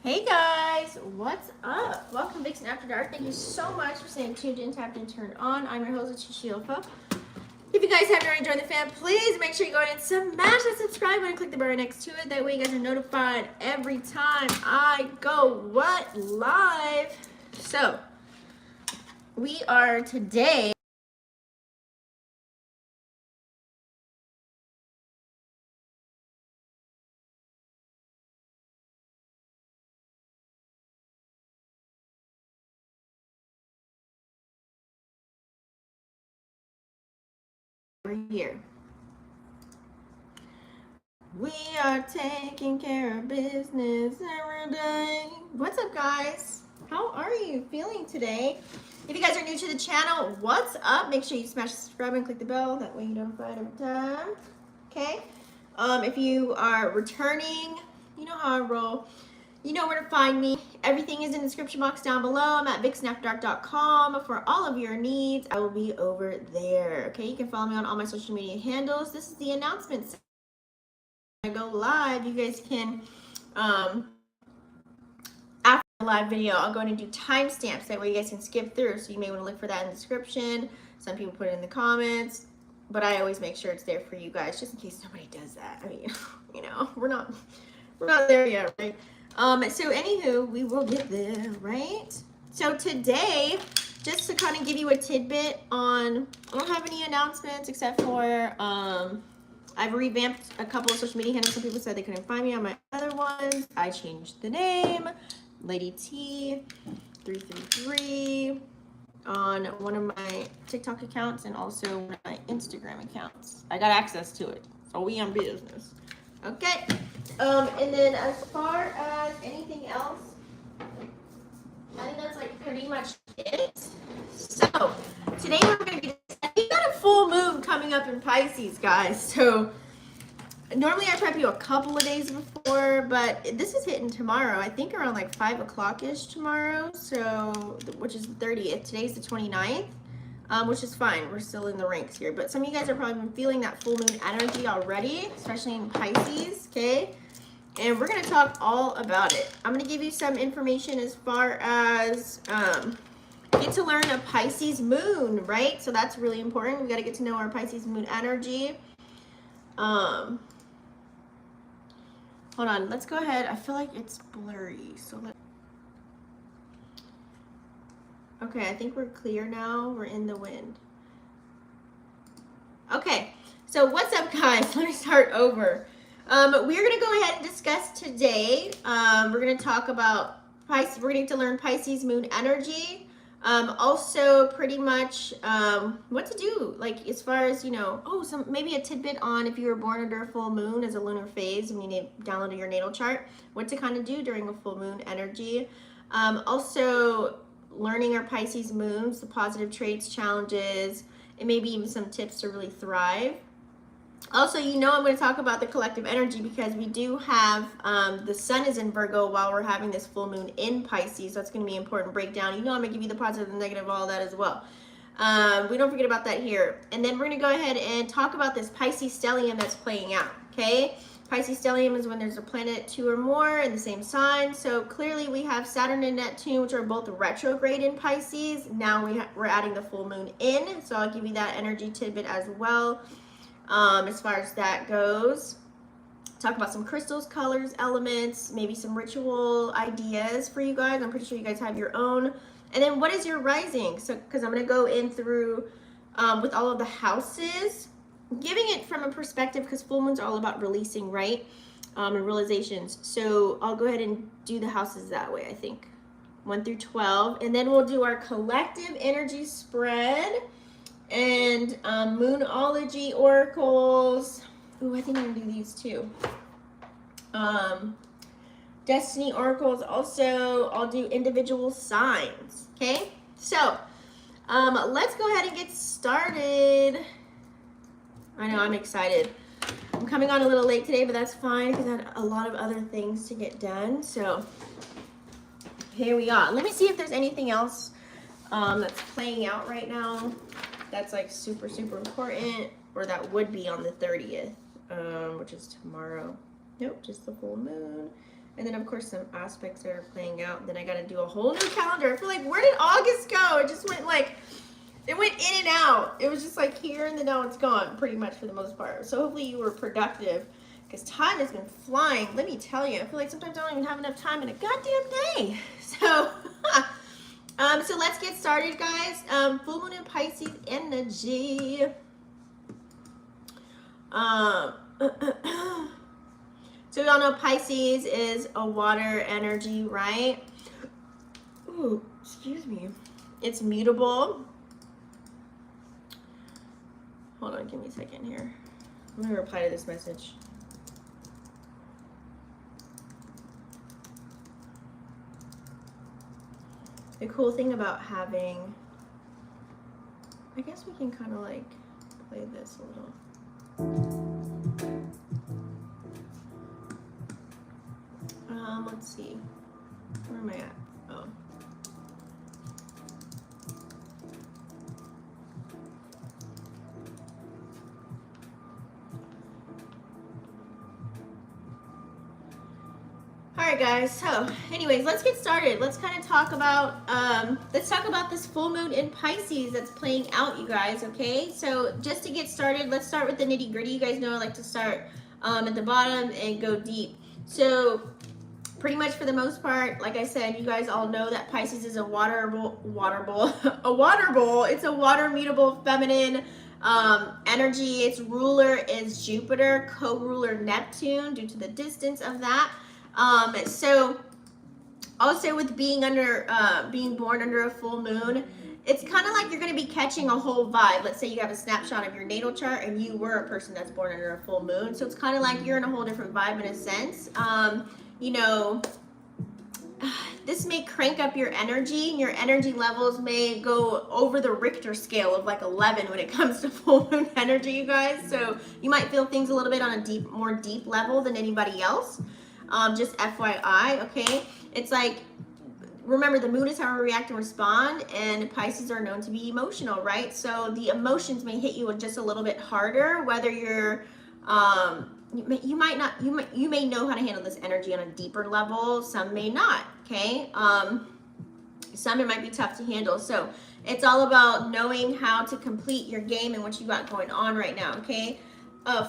Hey guys, what's up? Welcome to Vixen After Dark. Thank you so much for staying tuned in, tapped in, turned on. I'm your host, Chishiofa. If you guys haven't already joined the fam, please make sure you go ahead and smash that subscribe button and click the button next to it. That way you guys are notified every time I go live. So, we are today here. We are taking care of business every day. What's up, guys? How are you feeling today? If you guys are new to the channel, what's up? Make sure you smash the subscribe and click the bell. That way you're notified every time. Okay? If you are returning, you know how I roll. You know where to find me. Everything is in the description box down below. I'm at vixenafterdark.com for all of your needs. I will be over there. Okay? You can follow me on all my social media handles. This is the announcement. I go live, you guys can after the live video I'll go and do timestamps, that way you guys can skip through, so you may want to look for that in the description. Some people put it in the comments, but I always make sure it's there for you guys, just in case nobody does that. I mean, you know, we're not there yet, right? So anywho, we will get there, right? So today, just to kind of give you a tidbit on, I don't have any announcements except for I've revamped a couple of social media handles. Some people said they couldn't find me on my other ones. I changed the name, Lady T 333 on one of my TikTok accounts and also one of my Instagram accounts. I got access to it, so we on business. Okay. And then as far as anything else, I think that's like pretty much it. So today we're gonna get. We got a full moon coming up in Pisces, guys. So normally I prep you a couple of days before, but this is hitting tomorrow. I think around like 5 o'clock-ish tomorrow. So, which is the 30th. Today's the 29th, which is fine. We're still in the ranks here. But some of you guys are probably been feeling that full moon energy already, especially in Pisces, okay? And we're going to talk all about it. I'm going to give you some information as far as get to learn a Pisces moon, right? So that's really important. We got to get to know our Pisces moon energy. Hold on, let's go ahead. I feel like it's blurry, so okay, I think we're clear now. We're in the wind. Okay, so what's up, guys? Let me start over. We're gonna go ahead and discuss today. We're gonna talk about Pisces. We're gonna get to learn Pisces moon energy. Also pretty much what to do, like as far as, you know, maybe a tidbit on if you were born under a full moon as a lunar phase when you downloaded your natal chart, what to kind of do during a full moon energy. Also learning our Pisces moons, the positive traits, challenges, and maybe even some tips to really thrive. Also, you know, I'm going to talk about the collective energy because we do have the sun is in Virgo while we're having this full moon in Pisces. So that's going to be an important breakdown. You know, I'm going to give you the positive and negative, all that as well. We don't forget about that here. And then we're going to go ahead and talk about this Pisces Stellium that's playing out, okay? Pisces Stellium is when there's a planet 2 or more in the same sign. So clearly we have Saturn and Neptune, which are both retrograde in Pisces. Now we're adding the full moon in. So I'll give you that energy tidbit as well. As far as that goes, talk about some crystals, colors, elements, maybe some ritual ideas for you guys. I'm pretty sure you guys have your own. And then what is your rising? So, because I'm going to go in through with all of the houses, giving it from a perspective, because full moons are all about releasing, right? And realizations. So I'll go ahead and do the houses that way, I think. 1 through 12. And then we'll do our collective energy spread. And moonology oracles. Ooh, I think I'm gonna do these too. Destiny oracles. Also, I'll do individual signs. Okay, so let's go ahead and get started. I know I'm excited. I'm coming on a little late today, but that's fine because I had a lot of other things to get done. So here we are. Let me see if there's anything else that's playing out right now. That's like super, super important, or that would be on the 30th, which is tomorrow. Nope, just the full moon. And then, of course, some aspects are playing out. Then I got to do a whole new calendar. I feel like, where did August go? It just went like, it went in and out. It was just like here and then now it's gone pretty much for the most part. So hopefully you were productive because time has been flying. Let me tell you, I feel like sometimes I don't even have enough time in a goddamn day. So, so let's get started, guys. Full moon in Pisces energy. So we all know Pisces is a water energy, right? Ooh, excuse me. It's mutable. Hold on, give me a second here. I'm gonna reply to this message. The cool thing about having, I guess we can kind of like play this a little. Let's see. Where am I at? Oh. Alright guys, so anyways, let's get started. Let's kind of talk about this full moon in Pisces that's playing out, you guys, okay? So just to get started, let's start with the nitty gritty. You guys know I like to start at the bottom and go deep. So pretty much for the most part, like I said, you guys all know that Pisces is a water bowl. It's a water mutable feminine energy. Its ruler is Jupiter, co-ruler Neptune due to the distance of that. So also with being born under a full moon, it's kind of like you're going to be catching a whole vibe. Let's say you have a snapshot of your natal chart and you were a person that's born under a full moon. So it's kind of like you're in a whole different vibe in a sense. You know, this may crank up your energy, and your energy levels may go over the Richter scale of like 11 when it comes to full moon energy, you guys. So you might feel things a little bit on a more deep level than anybody else. Just FYI, okay? It's like, remember, the moon is how we react and respond, and Pisces are known to be emotional, right? So the emotions may hit you just a little bit harder, whether you're, you may know how to handle this energy on a deeper level. Some may not, okay? Some it might be tough to handle. So it's all about knowing how to complete your game and what you got going on right now, okay?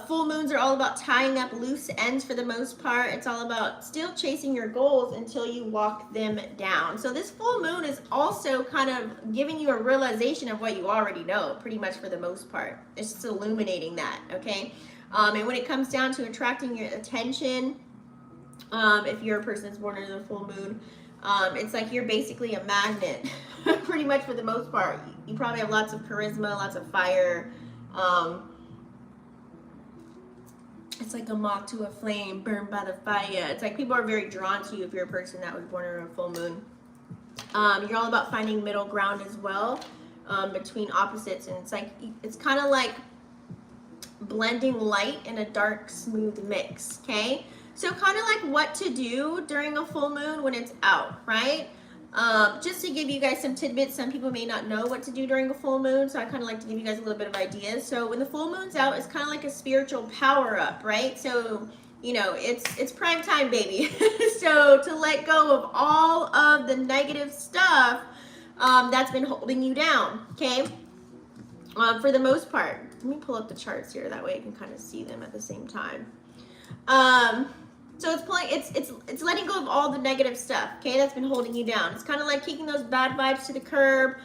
Full moons are all about tying up loose ends for the most part. It's all about still chasing your goals until you walk them down. So this full moon is also kind of giving you a realization of what you already know, pretty much for the most part. It's just illuminating that, okay? And when it comes down to attracting your attention, if you're a person that's born under the full moon, it's like you're basically a magnet, pretty much for the most part. You probably have lots of charisma, lots of fire. It's like a moth to a flame, burned by the fire. It's like people are very drawn to you if you're a person that was born under a full moon. You're all about finding middle ground as well, between opposites. And it's like, it's kind of like blending light in a dark, smooth mix, okay? So kind of like what to do during a full moon when it's out, right? Just to give you guys some tidbits, some people may not know what to do during a full moon, so I kind of like to give you guys a little bit of ideas. So when the full moon's out, it's kind of like a spiritual power up, right? So, you know, it's prime time, baby. So to let go of all of the negative stuff that's been holding you down, okay? For the most part. Let me pull up the charts here, that way I can kind of see them at the same time. So it's letting go of all the negative stuff, okay, that's been holding you down. It's kind of like kicking those bad vibes to the curb,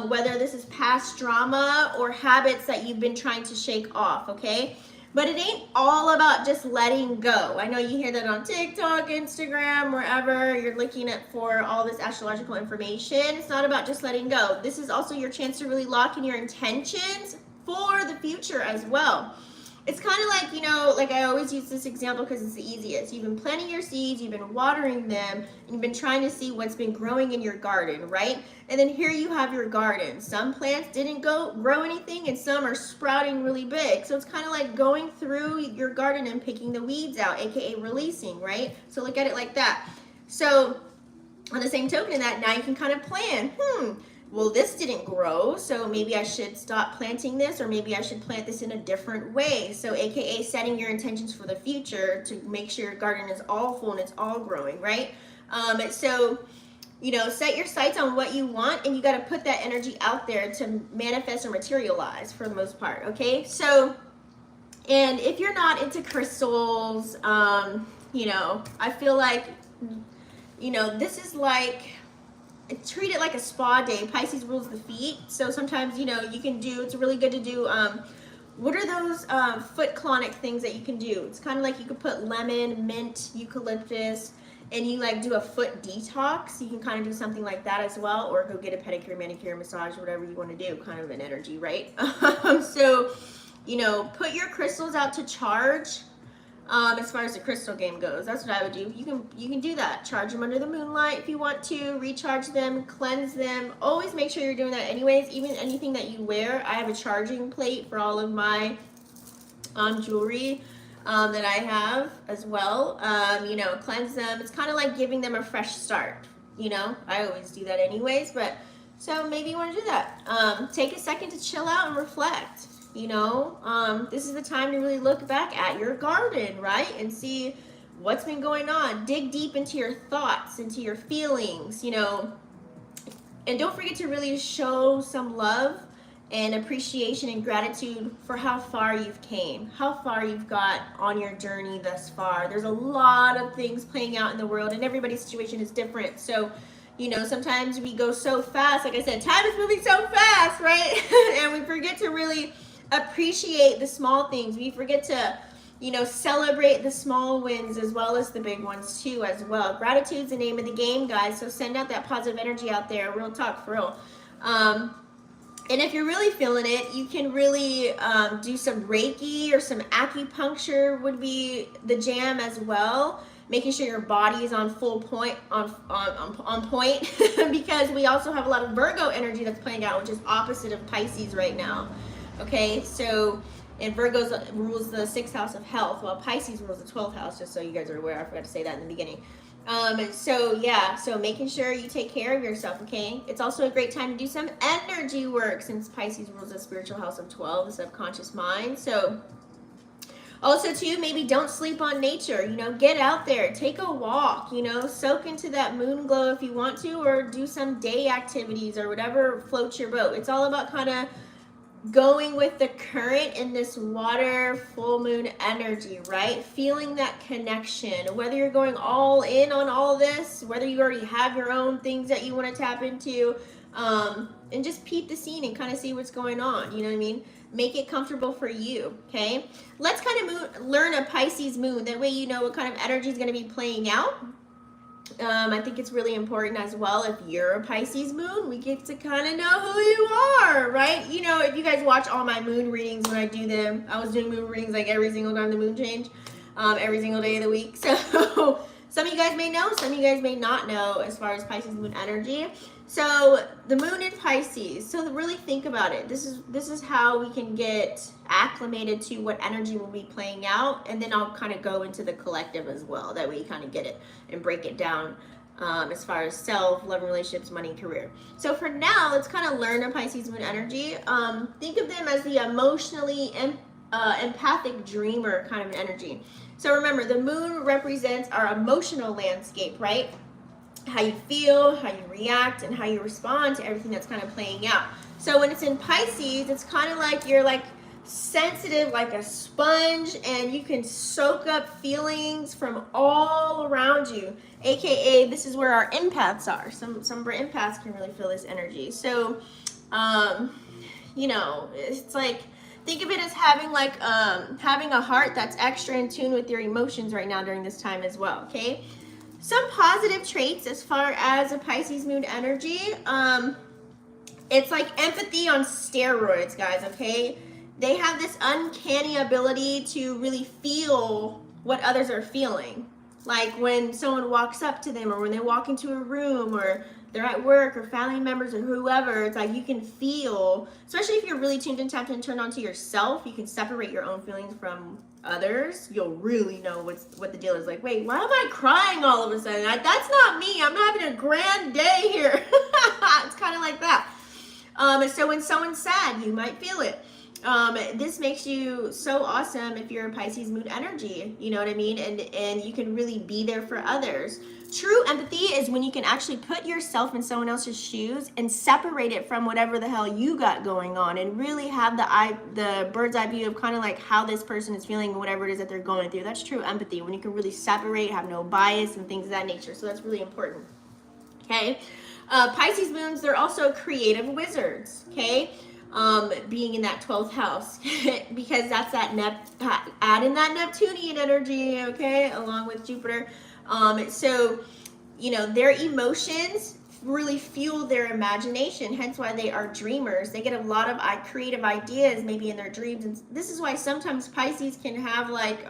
whether this is past drama or habits that you've been trying to shake off, okay? But it ain't all about just letting go. I know you hear that on TikTok, Instagram, wherever you're looking at for all this astrological information. It's not about just letting go. This is also your chance to really lock in your intentions for the future as well. It's kind of like, you know, like I always use this example because it's the easiest. You've been planting your seeds, you've been watering them, and you've been trying to see what's been growing in your garden, right? And then here you have your garden. Some plants didn't grow anything, and some are sprouting really big. So it's kind of like going through your garden and picking the weeds out, aka releasing, right? So look at it like that. So on the same token of that, now you can kind of plan, well, this didn't grow, so maybe I should stop planting this, or maybe I should plant this in a different way. So AKA setting your intentions for the future to make sure your garden is all full and it's all growing, right? So, you know, set your sights on what you want, and you got to put that energy out there to manifest or materialize for the most part, okay? So, and if you're not into crystals, you know, I feel like, you know, this is like, treat it like a spa day. Pisces rules the feet. So sometimes, you know, you can do, it's really good to do, what are those foot colonic things that you can do? It's kind of like you could put lemon, mint, eucalyptus, and you like do a foot detox. You can kind of do something like that as well, or go get a pedicure, manicure, massage, whatever you want to do, kind of an energy, right? So, you know, put your crystals out to charge. As far as the crystal game goes, that's what I would do. You can do that. Charge them under the moonlight if you want to. Recharge them, cleanse them. Always make sure you're doing that anyways. Even anything that you wear. I have a charging plate for all of my jewelry that I have as well. You know, cleanse them. It's kind of like giving them a fresh start. You know, I always do that anyways. But so maybe you want to do that. Take a second to chill out and reflect. You know, this is the time to really look back at your garden, right? And see what's been going on. Dig deep into your thoughts, into your feelings, you know. And don't forget to really show some love and appreciation and gratitude for how far you've came, how far you've got on your journey thus far. There's a lot of things playing out in the world, and everybody's situation is different. So, you know, sometimes we go so fast. Like I said, time is moving so fast, right? And we forget to really appreciate the small things. We forget to, you know, celebrate the small wins as well as the big ones too as well. Gratitude's the name of the game, guys. So send out that positive energy out there. Real talk, for real. And if you're really feeling it, you can really do some Reiki or some acupuncture would be the jam as well. Making sure your body is on full point, on point, because we also have a lot of Virgo energy that's playing out, which is opposite of Pisces right now. Okay, so, and Virgo rules the 6th house of health, while Pisces rules the 12th house, just so you guys are aware. I forgot to say that in the beginning. So yeah, so making sure you take care of yourself, okay? It's also a great time to do some energy work, since Pisces rules the spiritual house of 12, the subconscious mind. So also too, maybe don't sleep on nature, you know, get out there, take a walk, you know, soak into that moon glow if you want to, or do some day activities or whatever floats your boat. It's all about kind of going with the current in this water full moon energy, right? Feeling that connection, whether you're going all in on all this, whether you already have your own things that you want to tap into, and just peep the scene and kind of see what's going on. You know what I mean? Make it comfortable for you, okay? Let's kind of learn a Pisces moon. That way you know what kind of energy is going to be playing out. I think it's really important as well, if you're a Pisces moon, we get to kind of know who you are, right? You know, if you guys watch all my moon readings when I do them, I was doing moon readings like every single time the moon changed, every single day of the week. So some of you guys may know, some of you guys may not know as far as Pisces moon energy. So the moon in Pisces, so really think about it. This is how we can get acclimated to what energy will be playing out, and then I'll kind of go into the collective as well. That way you kind of get it and break it down as far as self, love and relationships, money, and career. So for now, let's kind of learn a Pisces moon energy. Think of them as the emotionally empathic dreamer kind of an energy. So remember, the moon represents our emotional landscape, right? How you feel, how you react, and how you respond to everything that's kind of playing out. So when it's in Pisces, it's kind of like you're like sensitive like a sponge, and you can soak up feelings from all around you. AKA, this is where our empaths are. Some empaths can really feel this energy. So, you know, it's like, think of it as having like having a heart that's extra in tune with your emotions right now during this time as well. Okay. Some positive traits as far as a Pisces moon energy. It's like empathy on steroids, guys, okay? They have this uncanny ability to really feel what others are feeling. Like when someone walks up to them, or when they walk into a room, or they're at work, or family members, or whoever, it's like you can feel, especially if you're really tuned in, tapped in, turned on to yourself, you can separate your own feelings from others. You'll really know what the deal is. Like, wait, why am I crying all of a sudden? That's not me. I'm having a grand day here. It's kind of like that. So when someone's sad, you might feel it. This makes you so awesome if you're a Pisces moon energy, you know what I mean? And you can really be there for others. True empathy is when you can actually put yourself in someone else's shoes and separate it from whatever the hell you got going on, and really have the bird's eye view of kind of like how this person is feeling, whatever it is that they're going through. That's true empathy, when you can really separate, have no bias and things of that nature. So that's really important. Okay. Pisces moons, they're also creative wizards. Okay. Being in that 12th house because that's that add in that Neptunian energy, okay, along with Jupiter. So, you know, their emotions really fuel their imagination, hence why they are dreamers. They get a lot of creative ideas maybe in their dreams, and this is why sometimes Pisces can have like,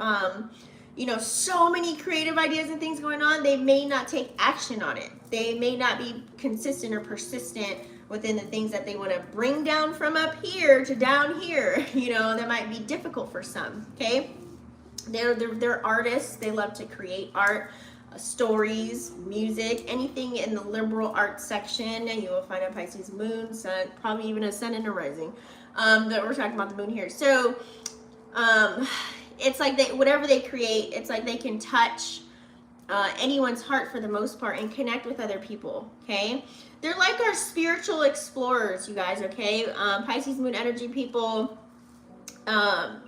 you know, so many creative ideas and things going on. They may not take action on it. They may not be consistent or persistent within the things that they want to bring down from up here to down here. You know, that might be difficult for some. Okay, they're artists. They love to create art, stories, music, anything in the liberal arts section, and you will find a Pisces moon, sun, probably even a sun and a rising. That we're talking about the moon here. So it's like whatever they create, it's like they can touch anyone's heart for the most part and connect with other people. Okay, they're like our spiritual explorers, you guys. Okay, Pisces moon energy people,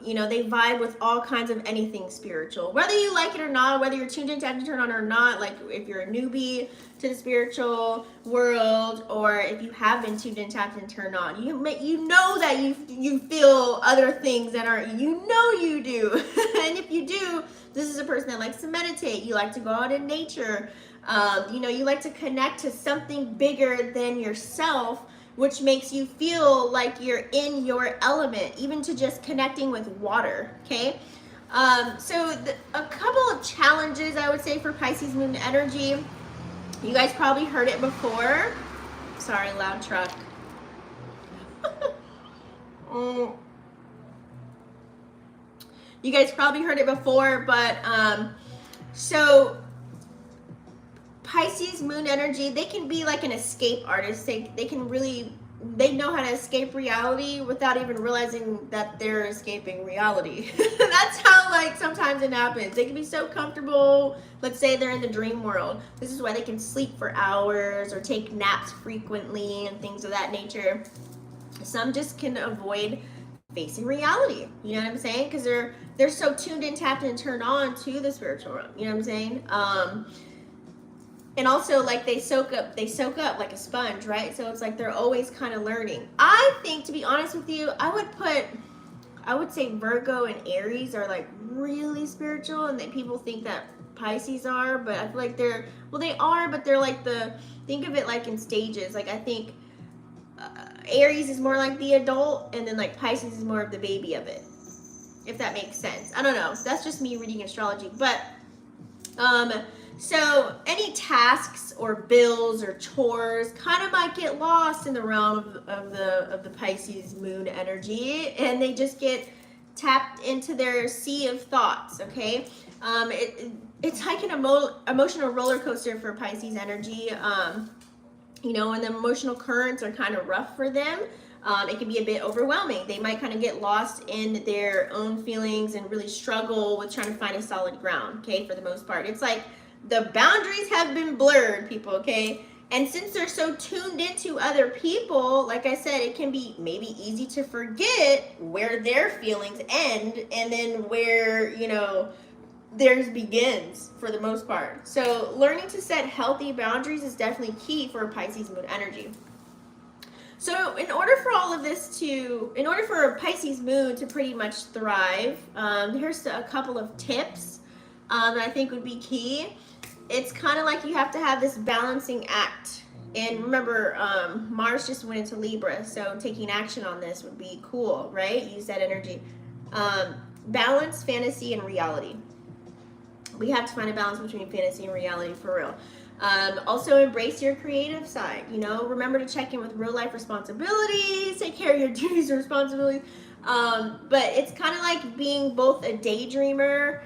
you know, they vibe with all kinds of anything spiritual, whether you like it or not, whether you're tuned in, tapped to turn on or not. Like if you're a newbie to the spiritual world, or if you have been tuned in, tapped and turned on, you know that you feel other things that aren't, you know you do. And if you do, this is a person that likes to meditate. You like to go out in nature. You know, you like to connect to something bigger than yourself, which makes you feel like you're in your element, even to just connecting with water. Okay, so a couple of challenges I would say for Pisces moon energy. You guys probably heard it before. Sorry, loud truck. You guys probably heard it before, but so Pisces moon energy, they can be like an escape artist. They can really, they know how to escape reality without even realizing that they're escaping reality. That's how like sometimes it happens. They can be so comfortable. Let's say they're in the dream world. This is why they can sleep for hours or take naps frequently and things of that nature. Some just can avoid facing reality. You know what I'm saying? Because they're so tuned in, tapped and turned on to the spiritual realm. You know what I'm saying? And also, like, they soak up like a sponge, right? So it's like they're always kind of learning. I think, to be honest with you, I would say Virgo and Aries are like really spiritual, and that people think that Pisces are, but I feel like they are, but they're like think of it like in stages. Like, I think Aries is more like the adult, and then like Pisces is more of the baby of it, if that makes sense. I don't know. That's just me reading astrology, but so any tasks or bills or chores kind of might get lost in the realm of the Pisces moon energy, and they just get tapped into their sea of thoughts. Okay, it's like an emotional roller coaster for Pisces energy. You know, and the emotional currents are kind of rough for them. It can be a bit overwhelming. They might kind of get lost in their own feelings and really struggle with trying to find a solid ground. Okay, for the most part, it's like the boundaries have been blurred, people. Okay, and since they're so tuned into other people, like I said, it can be maybe easy to forget where their feelings end and then where, you know, theirs begins for the most part. So learning to set healthy boundaries is definitely key for Pisces moon energy. So in order for a Pisces moon to pretty much thrive, here's a couple of tips that I think would be key. It's kind of like you have to have this balancing act. And remember, Mars just went into Libra, so taking action on this would be cool, right? Use that energy. Balance fantasy and reality. We have to find a balance between fantasy and reality, for real. Also embrace your creative side. You know, remember to check in with real life responsibilities, take care of your duties and responsibilities. But it's kind of like being both a daydreamer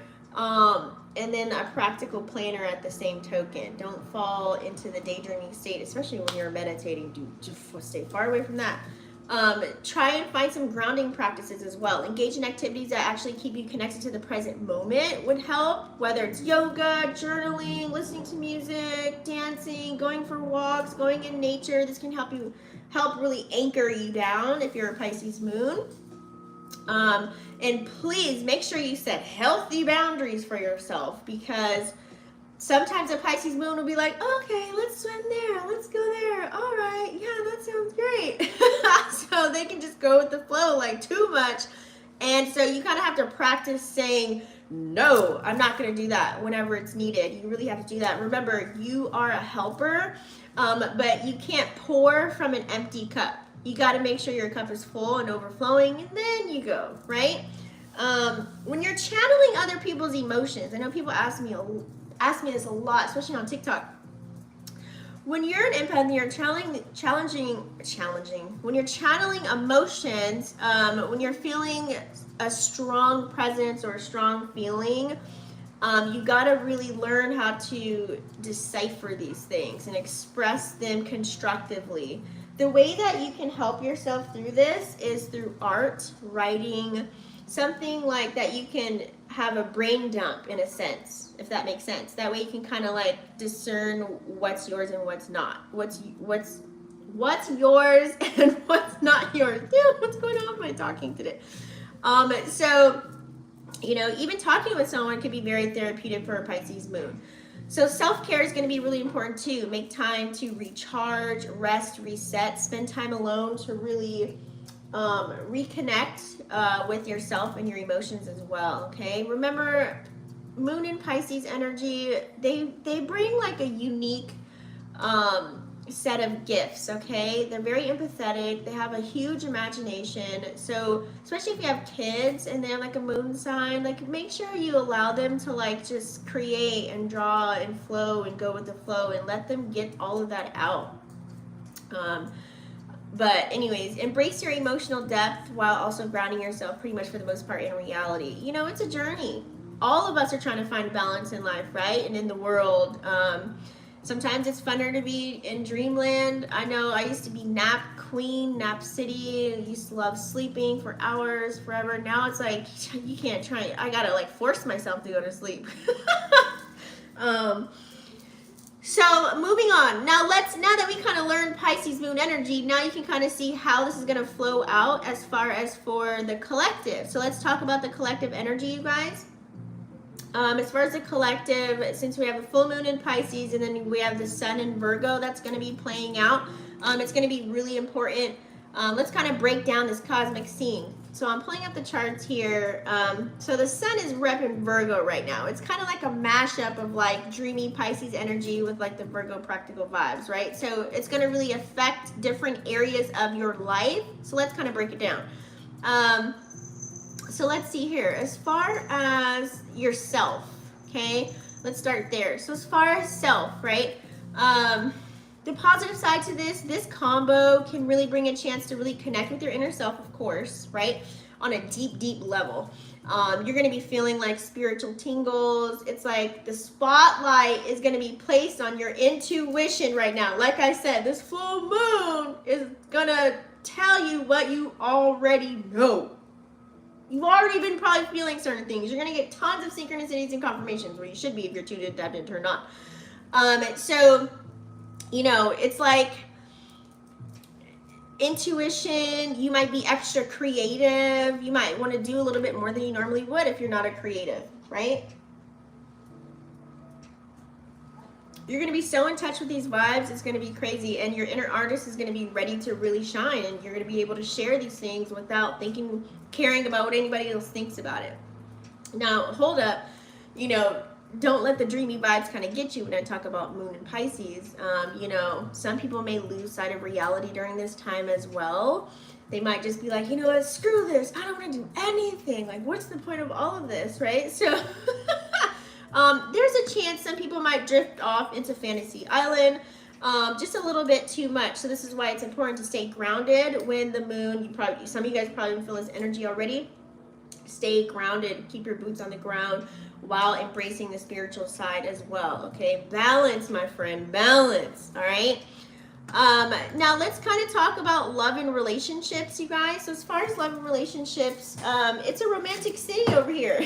and then a practical planner at the same token. Don't fall into the daydreaming state, especially when you're meditating. Just stay far away from that. Try and find some grounding practices as well. Engage in activities that actually keep you connected to the present moment would help, whether it's yoga, journaling, listening to music, dancing, going for walks, going in nature. This can help really anchor you down if you're a Pisces moon. And please make sure you set healthy boundaries for yourself, because sometimes a Pisces moon will be like, okay, let's swim there, let's go there, all right, yeah, that sounds great. So they can just go with the flow like too much. And so you kind of have to practice saying, no, I'm not going to do that whenever it's needed. You really have to do that. Remember, you are a helper, but you can't pour from an empty cup. You got to make sure your cup is full and overflowing, and then you go, right? When you're channeling other people's emotions, I know people ask me this a lot, especially on TikTok. When you're an empath and you're when you're channeling emotions, when you're feeling a strong presence or a strong feeling, you got to really learn how to decipher these things and express them constructively. The way that you can help yourself through this is through art, writing, something like that. You can have a brain dump, in a sense, if that makes sense. That way you can kind of like discern what's yours and what's not. What's yours and what's not yours. Dude, what's going on with my talking today? So, even talking with someone could be very therapeutic for a Pisces moon. So self-care is going to be really important too. Make time to recharge, rest, reset, spend time alone to really reconnect with yourself and your emotions as well, okay? Remember, moon and Pisces energy, they bring like a unique set of gifts, okay? They're very empathetic. They have a huge imagination. So especially if you have kids and they have like a moon sign, like make sure you allow them to like just create and draw and flow and go with the flow and let them get all of that out. But anyways, embrace your emotional depth while also grounding yourself pretty much for the most part in reality. It's a journey. All of us are trying to find balance in life, right? And in the world. Sometimes it's funner to be in dreamland. I know I used to be nap queen, nap city. I used to love sleeping for hours, forever. Now it's like, you can't try. I gotta like force myself to go to sleep. So moving on. Now that we kind of learned Pisces moon energy, now you can kind of see how this is going to flow out as far as for the collective. So let's talk about the collective energy, you guys. As far as the collective, since we have a full moon in Pisces and then we have the sun in Virgo that's going to be playing out, it's going to be really important. Let's kind of break down this cosmic scene. So I'm pulling up the charts here. So the sun is repping Virgo right now. It's kind of like a mashup of like dreamy Pisces energy with like the Virgo practical vibes, right? So it's going to really affect different areas of your life. So let's kind of break it down. So let's see here. As far as yourself, okay, let's start there. So as far as self, right? The positive side to this combo can really bring a chance to really connect with your inner self, of course, right? On a deep, deep level. You're going to be feeling like spiritual tingles. It's like the spotlight is going to be placed on your intuition right now. Like I said, this full moon is going to tell you what you already know. You've already been probably feeling certain things. You're going to get tons of synchronicities and confirmations, where you should be if you're tuned in, tapped in, turned on. So, it's like intuition. You might be extra creative. You might want to do a little bit more than you normally would if you're not a creative, right? You're going to be so in touch with these vibes, it's going to be crazy. And your inner artist is going to be ready to really shine. And you're going to be able to share these things without caring about what anybody else thinks about it. Now, hold up. Don't let the dreamy vibes kind of get you when I talk about moon and Pisces. Some people may lose sight of reality during this time as well. They might just be like, what, screw this. I don't want to do anything. Like, what's the point of all of this, right? So there's a chance some people might drift off into fantasy island just a little bit too much. So this is why it's important to stay grounded when the moon, some of you guys probably feel this energy already. stay grounded, keep your boots on the ground while embracing the spiritual side as well, okay? Balance, my friend, balance, all right? Now let's kind of talk about love and relationships, you guys. So as far as love and relationships, it's a romantic city over here.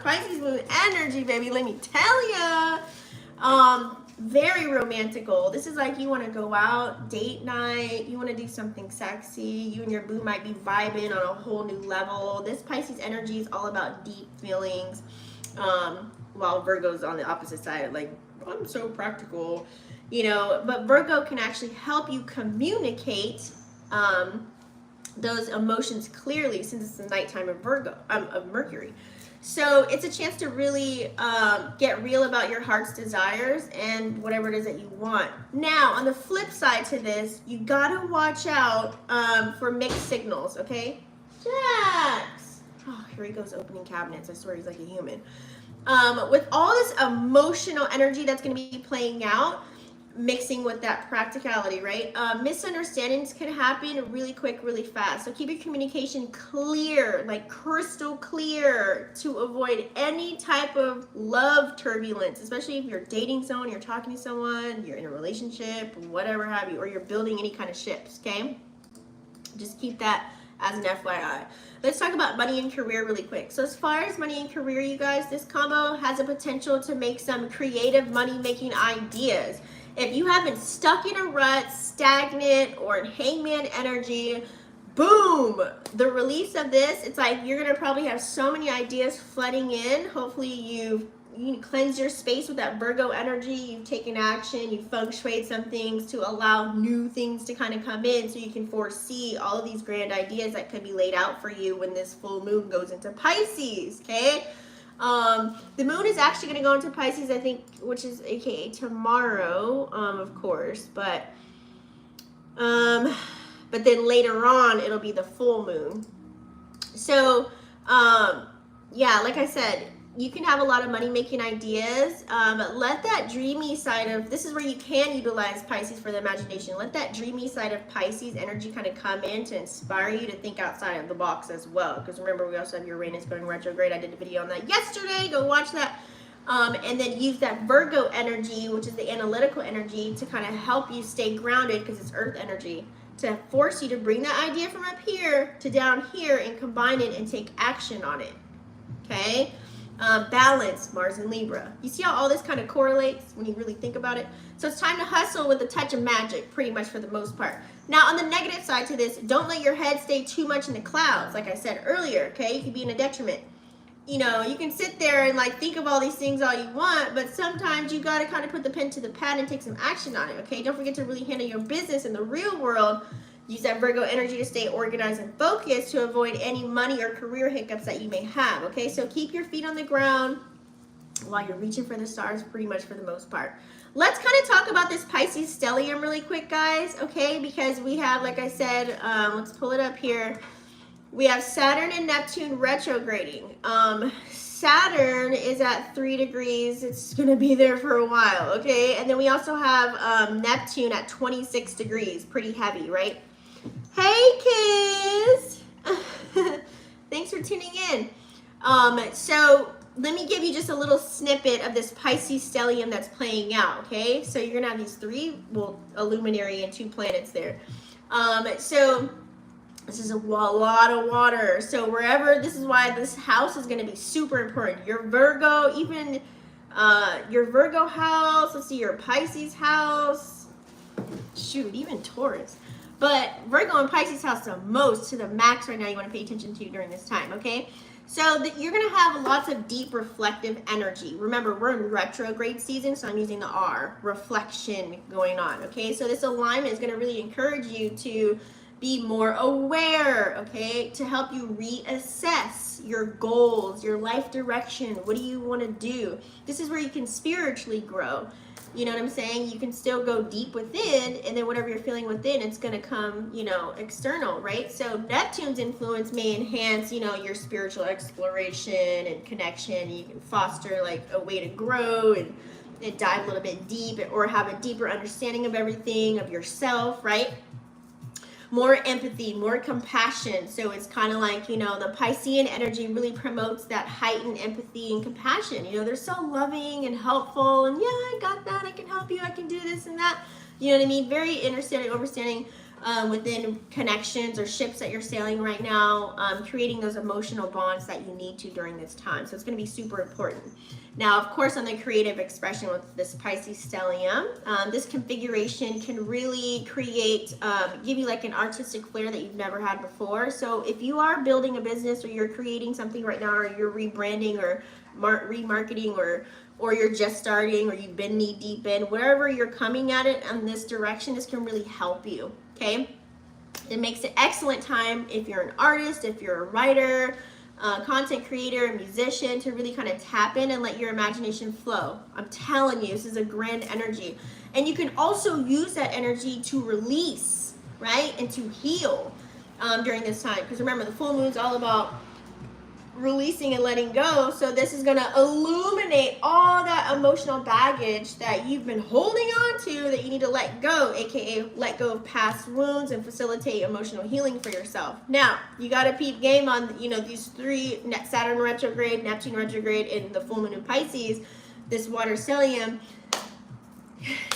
Pisces moon energy, baby, let me tell ya. Very romantical. This is like you want to go out, date night, you want to do something sexy, you and your boo might be vibing on a whole new level. This Pisces energy is all about deep feelings, while Virgo's on the opposite side, like, I'm so practical, you know, but Virgo can actually help you communicate those emotions clearly, since it's the nighttime of Mercury. So it's a chance to really get real about your heart's desires and whatever it is that you want. Now, on the flip side to this, you gotta watch out for mixed signals, okay? Jax! Oh, here he goes opening cabinets. I swear he's like a human. With all this emotional energy that's gonna be playing out, mixing with that practicality, right? Misunderstandings can happen really quick, really fast. So keep your communication clear, like crystal clear, to avoid any type of love turbulence, especially if you're dating someone, you're talking to someone, you're in a relationship, whatever have you, or you're building any kind of ships, okay? Just keep that as an FYI. Let's talk about money and career really quick. So as far as money and career, you guys, this combo has a potential to make some creative money-making ideas. If you have been stuck in a rut, stagnant, or in hangman energy, boom, the release of this, it's like you're gonna probably have so many ideas flooding in. Hopefully you cleanse your space with that Virgo energy, you've taken action, you feng shuied some things to allow new things to kind of come in, so you can foresee all of these grand ideas that could be laid out for you when this full moon goes into Pisces, okay? The moon is actually going to go into Pisces, I think, which is aka tomorrow, of course, but then later on it'll be the full moon. So yeah, like I said, you can have a lot of money making ideas. Let that dreamy side of, this is where you can utilize Pisces for the imagination. Let that dreamy side of Pisces energy kind of come in to inspire you to think outside of the box as well. Because remember, we also have Uranus going retrograde. I did a video on that yesterday. Go watch that. And then use that Virgo energy, which is the analytical energy, to kind of help you stay grounded, because it's earth energy, to force you to bring that idea from up here to down here and combine it and take action on it. Okay? Balance, Mars and Libra. You see how all this kind of correlates when you really think about it? So it's time to hustle with a touch of magic, pretty much for the most part. Now, on the negative side to this, don't let your head stay too much in the clouds, like I said earlier, okay? You could be in a detriment. You know, you can sit there and like think of all these things all you want, but sometimes you got to kind of put the pen to the pad and take some action on it, okay? Don't forget to really handle your business in the real world. Use that Virgo energy to stay organized and focused to avoid any money or career hiccups that you may have, okay? So keep your feet on the ground while you're reaching for the stars, pretty much for the most part. Let's kind of talk about this Pisces Stellium really quick, guys, okay? Because we have, like I said, let's pull it up here. We have Saturn and Neptune retrograding. Saturn is at 3 degrees. It's going to be there for a while, okay? And then we also have Neptune at 26 degrees. Pretty heavy, right? Hey, kids! Thanks for tuning in. So let me give you just a little snippet of this Pisces stellium that's playing out, okay? So you're going to have these three, well, a luminary and 2 planets there. So this is a lot of water. So wherever, this is why this house is going to be super important. Your Virgo, even your Virgo house, let's see, your Pisces house, shoot, even Taurus. But Virgo and Pisces house the most, to the max right now, you want to pay attention to during this time, okay? So you're going to have lots of deep reflective energy. Remember, we're in retrograde season, so I'm using the R, reflection going on, okay? So this alignment is going to really encourage you to be more aware, okay? To help you reassess your goals, your life direction. What do you want to do? This is where you can spiritually grow. You know what I'm saying? You can still go deep within, and then whatever you're feeling within, it's going to come, you know, external, right? So Neptune's influence may enhance, you know, your spiritual exploration and connection. You can foster like a way to grow and dive a little bit deep, or have a deeper understanding of everything, of yourself, right? more empathy, more compassion. So it's kind of like, you know, the Piscean energy really promotes that heightened empathy and compassion. You know, they're so loving and helpful, and yeah, I got that, I can help you, I can do this and that. You know what I mean? Very understanding, overstanding within connections or ships that you're sailing right now, creating those emotional bonds that you need to during this time. So it's going to be super important. Now, of course, on the creative expression with this Pisces stellium, this configuration can really create, give you like an artistic flair that you've never had before. So if you are building a business, or you're creating something right now, or you're rebranding or remarketing, or you're just starting, or you've been knee deep in, wherever you're coming at it in this direction, this can really help you, okay? It makes an excellent time if you're an artist, if you're a writer, content creator, a musician, to really kind of tap in and let your imagination flow. I'm telling you, this is a grand energy. And you can also use that energy to release, right? And to heal during this time. Because remember, the full moon's all about releasing and letting go. So this is going to illuminate all that emotional baggage that you've been holding on to, that you need to let go, aka let go of past wounds and facilitate emotional healing for yourself. Now, you got to peep game on, you know, these three: Saturn retrograde, Neptune retrograde, and the full moon in Pisces, this water stellium.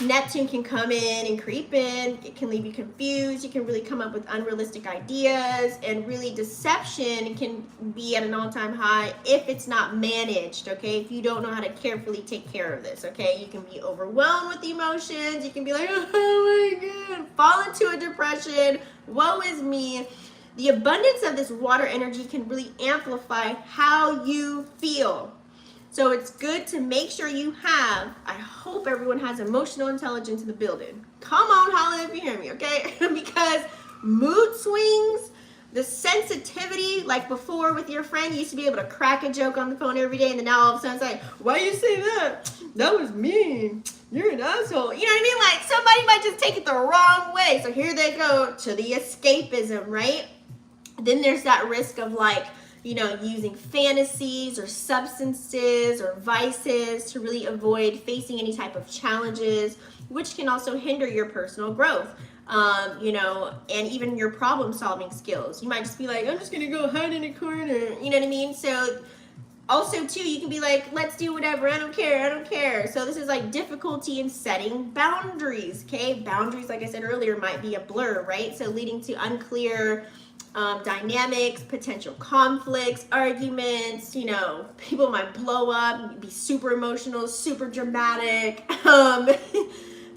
Neptune can come in and creep in. It can leave you confused. You can really come up with unrealistic ideas, and really deception can be at an all-time high if it's not managed, okay? If you don't know how to carefully take care of this, okay? You can be overwhelmed with emotions. You can be like, oh my God, fall into a depression. Woe is me. The abundance of this water energy can really amplify how you feel. So it's good to make sure you have, I hope everyone has emotional intelligence in the building. Come on, holla if you hear me, okay? Because mood swings, the sensitivity, like before with your friend, you used to be able to crack a joke on the phone every day, and then now all of a sudden it's like, why you say that? That was mean. You're an asshole. You know what I mean? Like, somebody might just take it the wrong way. So here they go to the escapism, right? Then there's that risk of, like, you know, using fantasies or substances or vices to really avoid facing any type of challenges, which can also hinder your personal growth, you know, and even your problem solving skills. You might just be like, I'm just going to go hide in a corner. You know what I mean? So also too, you can be like, let's do whatever. I don't care. I don't care. So this is like difficulty in setting boundaries. Okay. Boundaries, like I said earlier, might be a blur, right? So leading to unclear dynamics, potential conflicts, arguments. You know, people might blow up, be super emotional, super dramatic.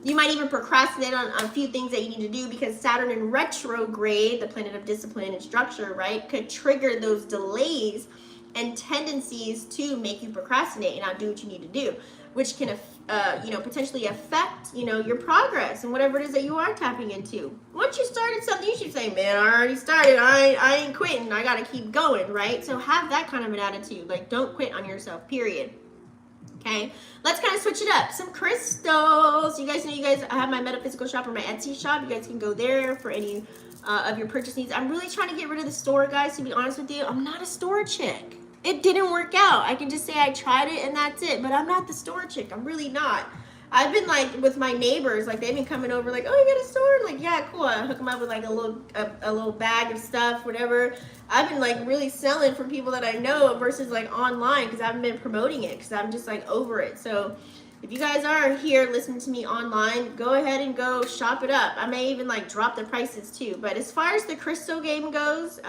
You might even procrastinate on a few things that you need to do, because Saturn in retrograde, the planet of discipline and structure, right, could trigger those delays and tendencies to make you procrastinate and not do what you need to do, which can you know, potentially affect, you know, your progress and whatever it is that you are tapping into. Once you started something, you should say, man, I already started. I ain't quitting. I got to keep going, right? So have that kind of an attitude. Like, don't quit on yourself, period. Okay, let's kind of switch it up. Some crystals. You guys know, I have my metaphysical shop or my Etsy shop. You guys can go there for any of your purchase needs. I'm really trying to get rid of the store, guys, to be honest with you. I'm not a store chick. It didn't work out. I can just say I tried it and that's it. But I'm not the store chick. I'm really not. I've been like with my neighbors, like they've been coming over like, oh, you got a store? I'm like, yeah, cool. I hook them up with like a little bag of stuff, whatever. I've been like really selling for people that I know versus like online, because I haven't been promoting it, because I'm just like over it. So if you guys are here listening to me online, go ahead and go shop it up. I may even like drop the prices too. But as far as the crystal game goes,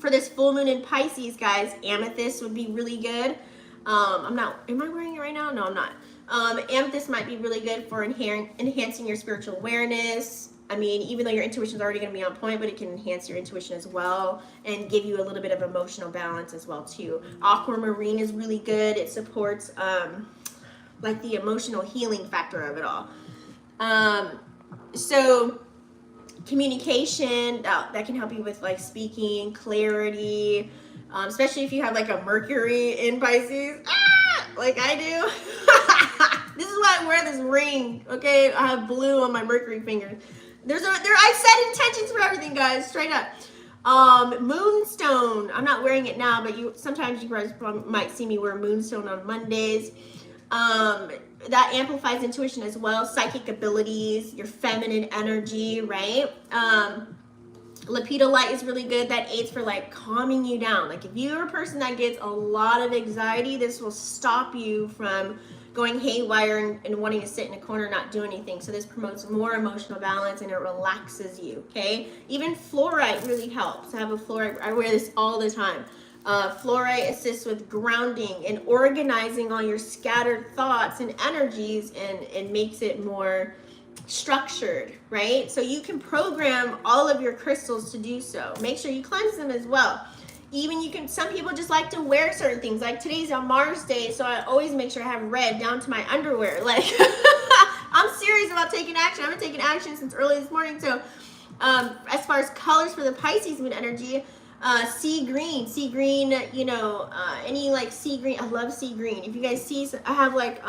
for this full moon in Pisces, guys, amethyst would be really good. Am I wearing it right now? No, I'm not. Amethyst might be really good for enhancing your spiritual awareness. I mean, even though your intuition is already going to be on point, but it can enhance your intuition as well and give you a little bit of emotional balance as well too. Aquamarine is really good. It supports like the emotional healing factor of it all. So communication, that can help you with like speaking, clarity, especially if you have like a Mercury in Pisces, like I do. This is why I wear this ring, okay? I have blue on my Mercury fingers. I set intentions for everything, guys, straight up. Moonstone, I'm not wearing it now, but sometimes you guys might see me wear moonstone on Mondays. that amplifies intuition as well, psychic abilities, your feminine energy, right? Lepidolite is really good. That aids for like calming you down. Like if you're a person that gets a lot of anxiety, this will stop you from going haywire and wanting to sit in a corner and not do anything. So this promotes more emotional balance and it relaxes you, okay? Even fluorite really helps. I have a fluorite, I wear this all the time. Fluorite assists with grounding and organizing all your scattered thoughts and energies, and makes it more structured, right? So you can program all of your crystals to do so. Make sure you cleanse them as well. Even you can, some people just like to wear certain things. Like today's on Mars Day, so I always make sure I have red down to my underwear. Like I'm serious about taking action. I've been taking action since early this morning. So as far as colors for the Pisces moon energy, sea green, you know, any like sea green. I love sea green. If you guys see, I have like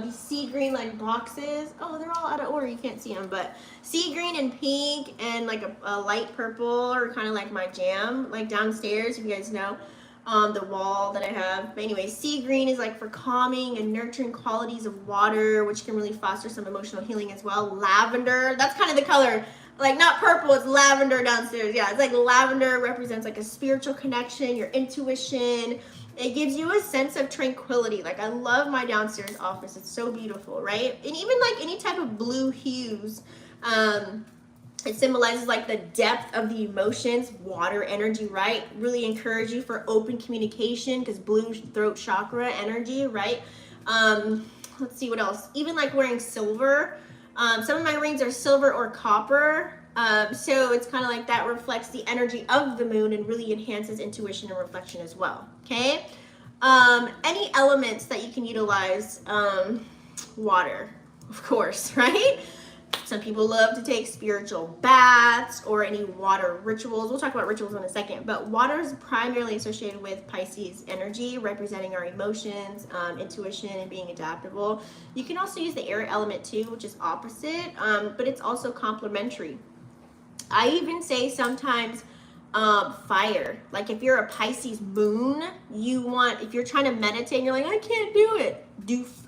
these sea green like boxes. Oh, they're all out of order, you can't see them, but sea green and pink and like a light purple are kind of like my jam, like downstairs, if you guys know, the wall that I have. But anyway, sea green is like for calming and nurturing qualities of water, which can really foster some emotional healing as well. Lavender, that's kind of the color, like not purple, it's lavender downstairs. Yeah, it's like lavender represents like a spiritual connection, your intuition. It gives you a sense of tranquility. Like I love my downstairs office. It's so beautiful, right? And even like any type of blue hues, it symbolizes like the depth of the emotions, water energy, right? Really encourage you for open communication because blue throat chakra energy, right? Let's see what else. Even like wearing silver. Some of my rings are silver or copper. So it's kind of like that reflects the energy of the moon and really enhances intuition and reflection as well. Okay. Any elements that you can utilize, water, of course, right? Some people love to take spiritual baths or any water rituals. We'll talk about rituals in a second, but water is primarily associated with Pisces energy, representing our emotions, intuition, and being adaptable. You can also use the air element too, which is opposite, but it's also complementary. I even say sometimes fire. Like if you're a Pisces moon, if you're trying to meditate and you're like, I can't do it,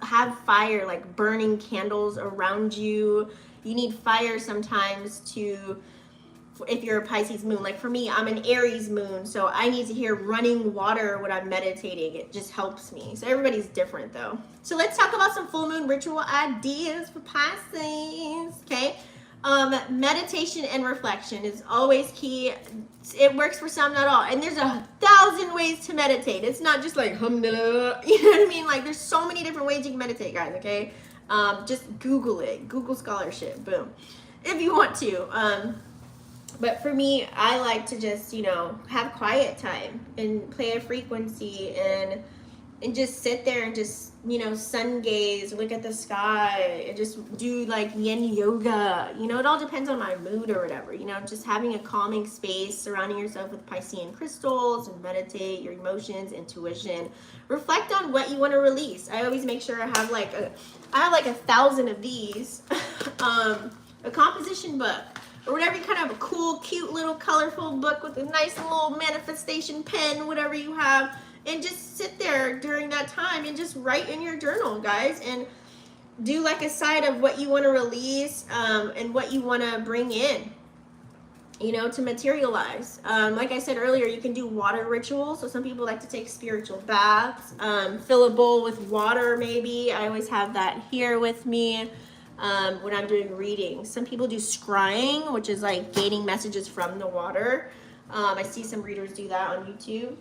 have fire, like burning candles around you. You need fire sometimes if you're a Pisces moon. Like for me, I'm an Aries moon, so I need to hear running water when I'm meditating. It just helps me. So everybody's different though. So let's talk about some full moon ritual ideas for Pisces, okay? Meditation and reflection is always key. It works for some, not all. And there's 1,000 ways to meditate. It's not just like, you know what I mean? Like there's so many different ways you can meditate, guys, okay? Just Google it. Google scholarship. Boom. If you want to. But for me, I like to just, you know, have quiet time and play a frequency and just sit there and just, you know, sun gaze, look at the sky, and just do like yin yoga. You know, it all depends on my mood or whatever. You know, just having a calming space, surrounding yourself with Piscean crystals, and meditate your emotions, intuition. Reflect on what you want to release. I always make sure I have like 1,000 of these. A composition book, or whatever kind of a cool, cute little colorful book with a nice little manifestation pen, whatever you have. And just sit there during that time and just write in your journal, guys, and do like a side of what you want to release, and what you want to bring in, you know, to materialize. Like I said earlier, you can do water rituals. So some people like to take spiritual baths, fill a bowl with water maybe. I always have that here with me when I'm doing readings. Some people do scrying, which is like gaining messages from the water. I see some readers do that on YouTube.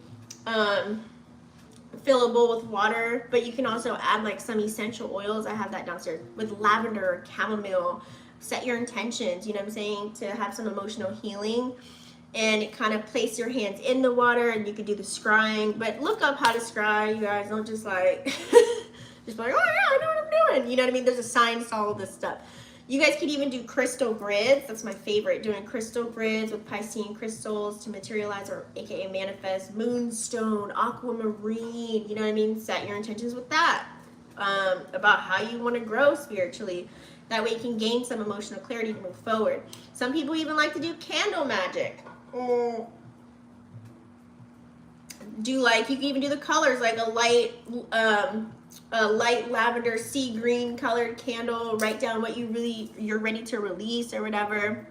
Fill a bowl with water, but you can also add like some essential oils. I have that downstairs with lavender, chamomile. Set your intentions, you know what I'm saying, to have some emotional healing, and kind of place your hands in the water, and you can do the scrying. But look up how to scry, you guys. Don't just like just be like, oh yeah, I know what I'm doing. You know what I mean? There's a science to all of this stuff. You guys could even do crystal grids. That's my favorite, doing crystal grids with Piscean crystals to materialize, or aka manifest, moonstone, aquamarine, you know what I mean? Set your intentions with that, about how you want to grow spiritually. That way you can gain some emotional clarity to move forward. Some people even like to do candle magic. Do like, you can even do the colors, like a light a light lavender sea green colored candle. Write down what you're ready to release or whatever.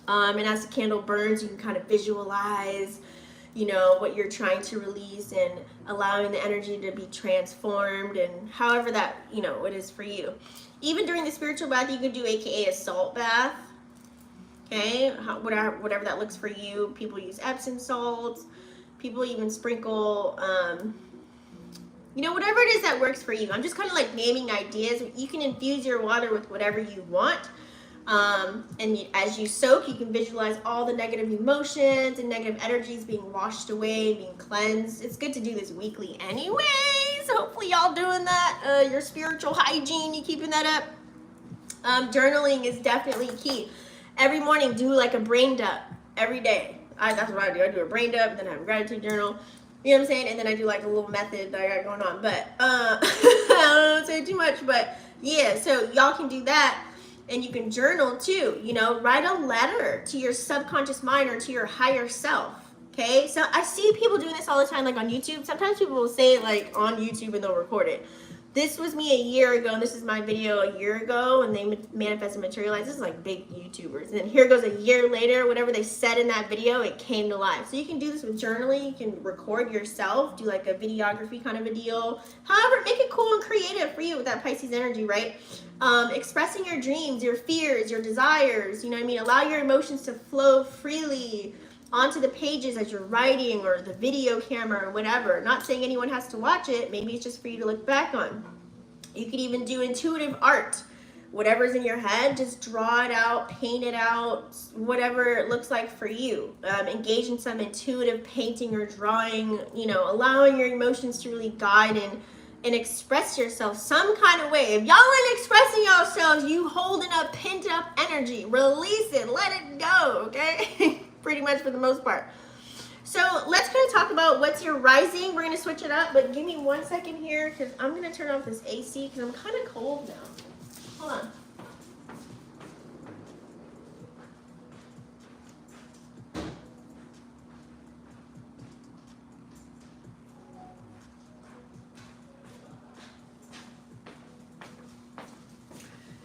And as the candle burns, you can kind of visualize, you know, what you're trying to release and allowing the energy to be transformed, and however that, you know, it is for you. Even during the spiritual bath, you can do AKA a salt bath. Okay, whatever that looks for you. People use Epsom salts. People even sprinkle, you know, whatever it is that works for you. I'm just kind of like naming ideas. You can infuse your water with whatever you want. And as you soak, you can visualize all the negative emotions and negative energies being washed away, being cleansed. It's good to do this weekly anyways. Hopefully y'all doing that. Your spiritual hygiene, you keeping that up. Journaling is definitely key. Every morning, do like a brain dump every day. That's what I do. I do a brain dump, then I have a gratitude journal. You know what I'm saying? And then I do like a little method that I got going on. But I don't say too much. But yeah, so y'all can do that. And you can journal too. You know, write a letter to your subconscious mind or to your higher self. Okay? So I see people doing this all the time, like on YouTube. Sometimes people will say it like on YouTube and they'll record it. This was me a year ago, and this is my video a year ago, and they manifest and materialize. This is like big YouTubers. And then here goes a year later, whatever they said in that video, it came to life. So you can do this with journaling. You can record yourself, do like a videography kind of a deal. However, make it cool and creative for you with that Pisces energy, right? Expressing your dreams, your fears, your desires, you know what I mean? Allow your emotions to flow freely onto the pages as you're writing, or the video camera, or whatever. Not saying anyone has to watch it. Maybe it's just for you to look back on. You could even do intuitive art. Whatever's in your head, just draw it out, paint it out, whatever it looks like for you. Engage in some intuitive painting or drawing, you know, allowing your emotions to really guide and express yourself some kind of way. If y'all ain't expressing yourselves, you holding up pent up energy. Release it, let it go, okay? Pretty much for the most part. So let's kind of talk about what's your rising. We're going to switch it up, but give me 1 second here because I'm going to turn off this AC because I'm kind of cold now. Hold on.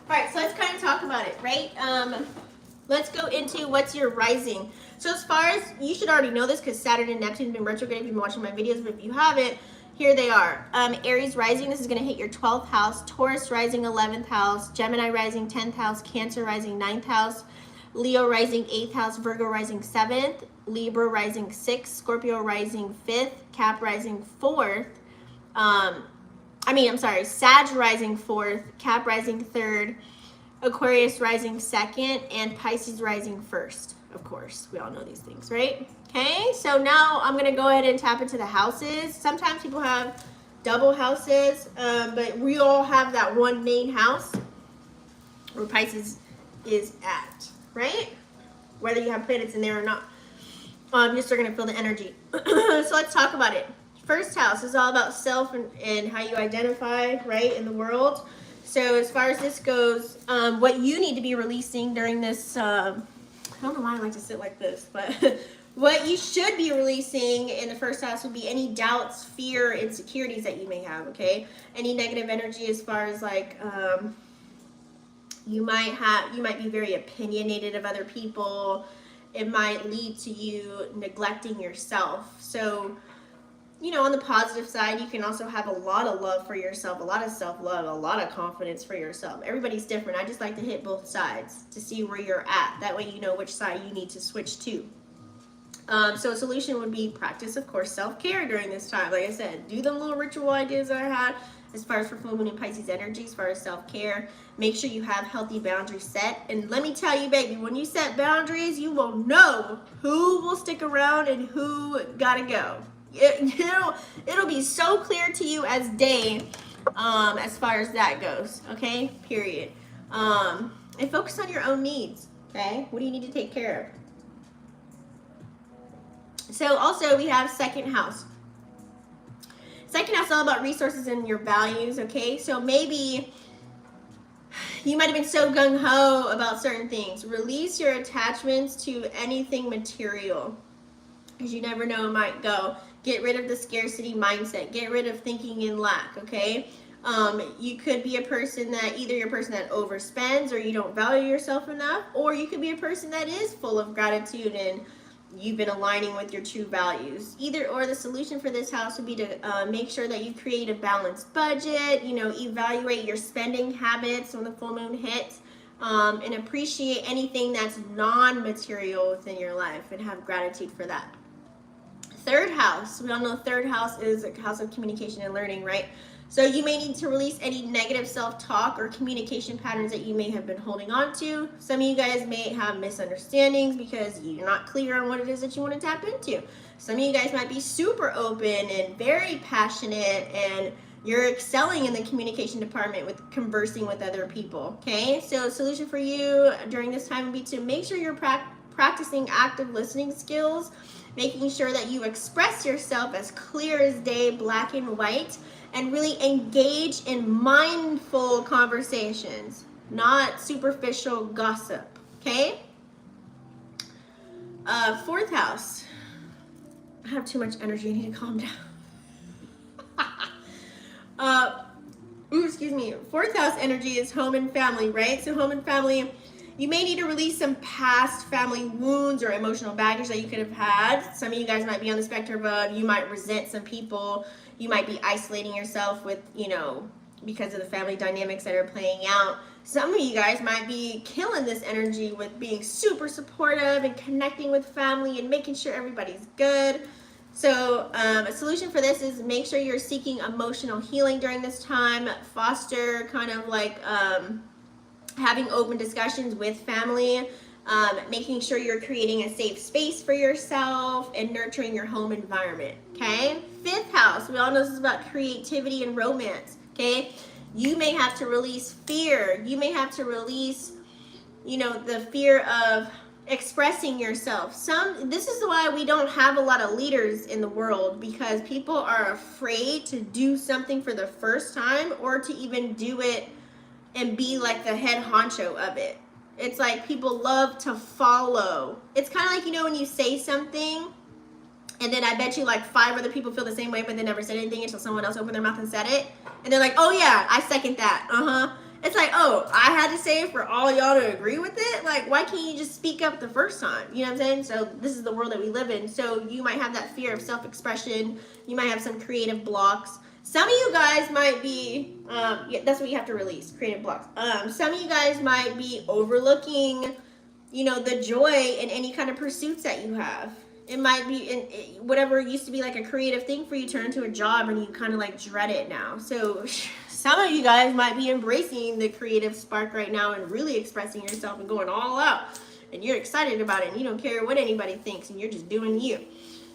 All right, so let's kind of talk about it, right? Let's go into what's your rising. So as far as, you should already know this because Saturn and Neptune have been retrograde if you've been watching my videos, but if you haven't, here they are. Aries rising, this is going to hit your 12th house. Taurus rising, 11th house. Gemini rising, 10th house. Cancer rising, 9th house. Leo rising, 8th house. Virgo rising, 7th. Libra rising, 6th. Scorpio rising, 5th. Cap rising, 4th. Sag rising 4th. Cap rising 3rd. Aquarius rising 2nd, and Pisces rising 1st. Of course, we all know these things, right? Okay, so now I'm gonna go ahead and tap into the houses. Sometimes people have double houses, but we all have that one main house where Pisces is at, right? Whether you have planets in there or not. You're still gonna feel the energy. So let's talk about it. First house is all about self and how you identify, right, in the world. So as far as this goes, what you need to be releasing during this, I don't know why I like to sit like this, but what you should be releasing in the first house would be any doubts, fear, insecurities that you may have, okay? Any negative energy as far as like, you might be very opinionated of other people. It might lead to you neglecting yourself. So, you know, on the positive side, you can also have a lot of love for yourself, a lot of self-love, a lot of confidence for yourself. Everybody's different. I just like to hit both sides to see where you're at. That way you know which side you need to switch to. So a solution would be practice, of course, self-care during this time. Like I said, do the little ritual ideas that I had as far as for full moon and Pisces energy, as far as self-care. Make sure you have healthy boundaries set. And let me tell you, baby, when you set boundaries, you will know who will stick around and who gotta go. It'll be so clear to you as day, as far as that goes, okay, period. And focus on your own needs, okay? What do you need to take care of? So also we have second house. Second house is all about resources and your values, okay? So maybe you might have been so gung-ho about certain things. Release your attachments to anything material, because you never know, it might go. Get rid of the scarcity mindset. Get rid of thinking in lack, okay? You could be a person that either you're a person that overspends or you don't value yourself enough, or you could be a person that is full of gratitude and you've been aligning with your true values. Either or, the solution for this house would be to make sure that you create a balanced budget, evaluate your spending habits when the full moon hits, and appreciate anything that's non-material within your life and have gratitude for that. Third house, we all know third house is a house of communication and learning, right? So you may need to release any negative self-talk or communication patterns that you may have been holding on to. Some of you guys may have misunderstandings because you're not clear on what it is that you want to tap into. Some of you guys might be super open and very passionate, and you're excelling in the communication department with conversing with other people, okay? So a solution for you during this time would be to make sure you're practicing active listening skills, making sure that you express yourself as clear as day, black and white, and really engage in mindful conversations, not superficial gossip, okay? Fourth house. I have too much energy. I need to calm down. Excuse me. Fourth house energy is home and family, right? So home and family, you may need to release some past family wounds or emotional baggage that you could have had. Some of you guys might be on the spectrum of you might resent some people. You might be isolating yourself with, because of the family dynamics that are playing out. Some of you guys might be killing this energy with being super supportive and connecting with family and making sure everybody's good. So a solution for this is make sure you're seeking emotional healing during this time. Foster kind of like having open discussions with family, making sure you're creating a safe space for yourself and nurturing your home environment, okay? Fifth house, we all know this is about creativity and romance, okay? You may have to release fear. You may have to release, the fear of expressing yourself. This is why we don't have a lot of leaders in the world, because people are afraid to do something for the first time or to even do it and be like the head honcho of it. It's like people love to follow. It's kind of like, when you say something and then I bet you like 5 other people feel the same way, but they never said anything until someone else opened their mouth and said it. And they're like, oh yeah, I second that. It's like, oh, I had to say it for all y'all to agree with it? Like, why can't you just speak up the first time? You know what I'm saying? So this is the world that we live in. So you might have that fear of self-expression. You might have some creative blocks. Some of you guys might be, that's what you have to release, creative blocks. Some of you guys might be overlooking, the joy in any kind of pursuits that you have. It might be whatever used to be like a creative thing for you turned into a job and you kind of like dread it now. So some of you guys might be embracing the creative spark right now and really expressing yourself and going all out. And you're excited about it and you don't care what anybody thinks and you're just doing you.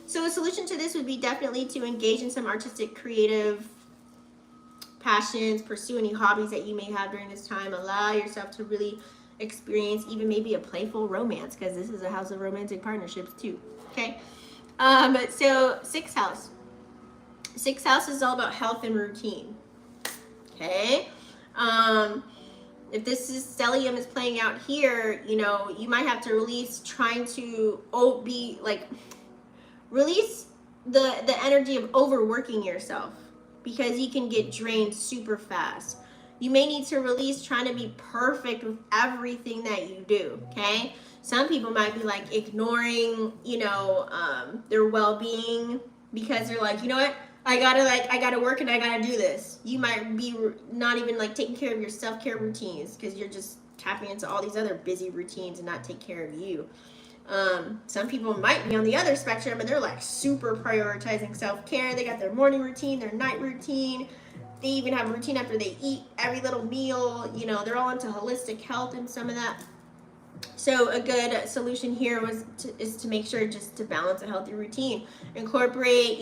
So a solution to this would be definitely to engage in some artistic, creative passions, pursue any hobbies that you may have during this time. Allow yourself to really experience even maybe a playful romance, because this is a house of romantic partnerships too. Okay. So sixth house. Sixth house is all about health and routine. Okay. If this is stellium is playing out here, you might have to release trying to release the energy of overworking yourself, because you can get drained super fast. You may need to release trying to be perfect with everything that you do, okay? Some people might be like ignoring, their well-being because they're like, you know what? I gotta work and I gotta do this. You might be not even like taking care of your self-care routines because you're just tapping into all these other busy routines and not take care of you. Some people might be on the other spectrum and they're like super prioritizing self-care. They got their morning routine, their night routine. They even have a routine after they eat every little meal. They're all into holistic health and some of that. So a good solution here is to make sure just to balance a healthy routine. Incorporate,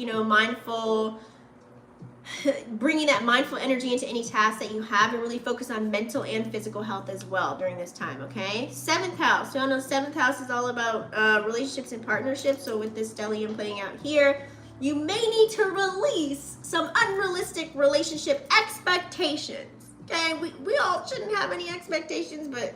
bringing that mindful energy into any task that you have, and really focus on mental and physical health as well during this time, okay? Seventh house. So I know seventh house is all about relationships and partnerships. So with this stellium playing out here, you may need to release some unrealistic relationship expectations, okay? We all shouldn't have any expectations, but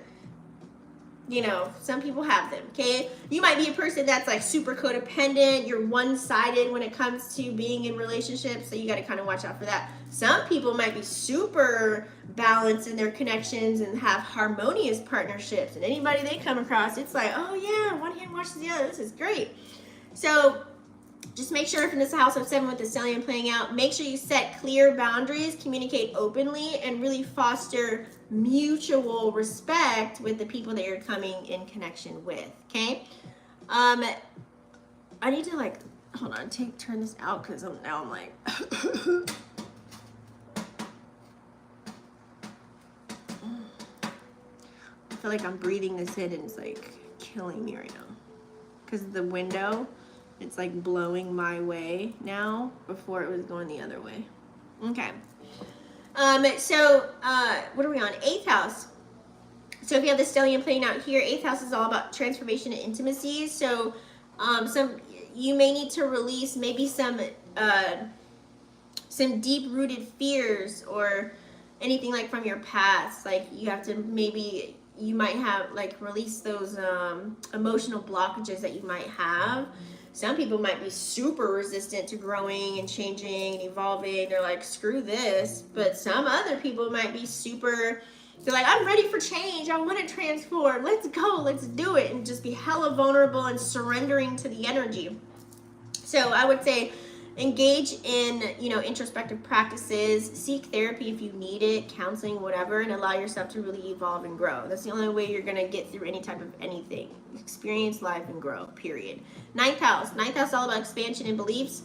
You know, some people have them, okay? You might be a person that's like super codependent. You're one-sided when it comes to being in relationships, so you got to kind of watch out for that. Some people might be super balanced in their connections and have harmonious partnerships. And anybody they come across, it's like, oh yeah, one hand washes the other. This is great. So just make sure if in this house of 7 with the stellium playing out, make sure you set clear boundaries, communicate openly, and really foster mutual respect with the people that you're coming in connection with, okay? I need to like, hold on, turn this out because now I'm like, I feel like I'm breathing this in and it's like killing me right now because the window, it's like blowing my way now before it was going the other way. Okay. What are we on? 8th house. So if you have the stellium playing out here, 8th house is all about transformation and intimacy. So you may need to release maybe some deep-rooted fears or anything like from your past. Like you have to you might have like release those emotional blockages that you might have. Some people might be super resistant to growing and changing and evolving. They're like, screw this. But some other people might be they're like, I'm ready for change. I want to transform. Let's go. Let's do it. And just be hella vulnerable and surrendering to the energy. So I would say engage in, introspective practices, seek therapy if you need it, counseling, whatever, and allow yourself to really evolve and grow. That's the only way you're going to get through any type of anything. Experience life and grow, period. 9th house. 9th house is all about expansion and beliefs.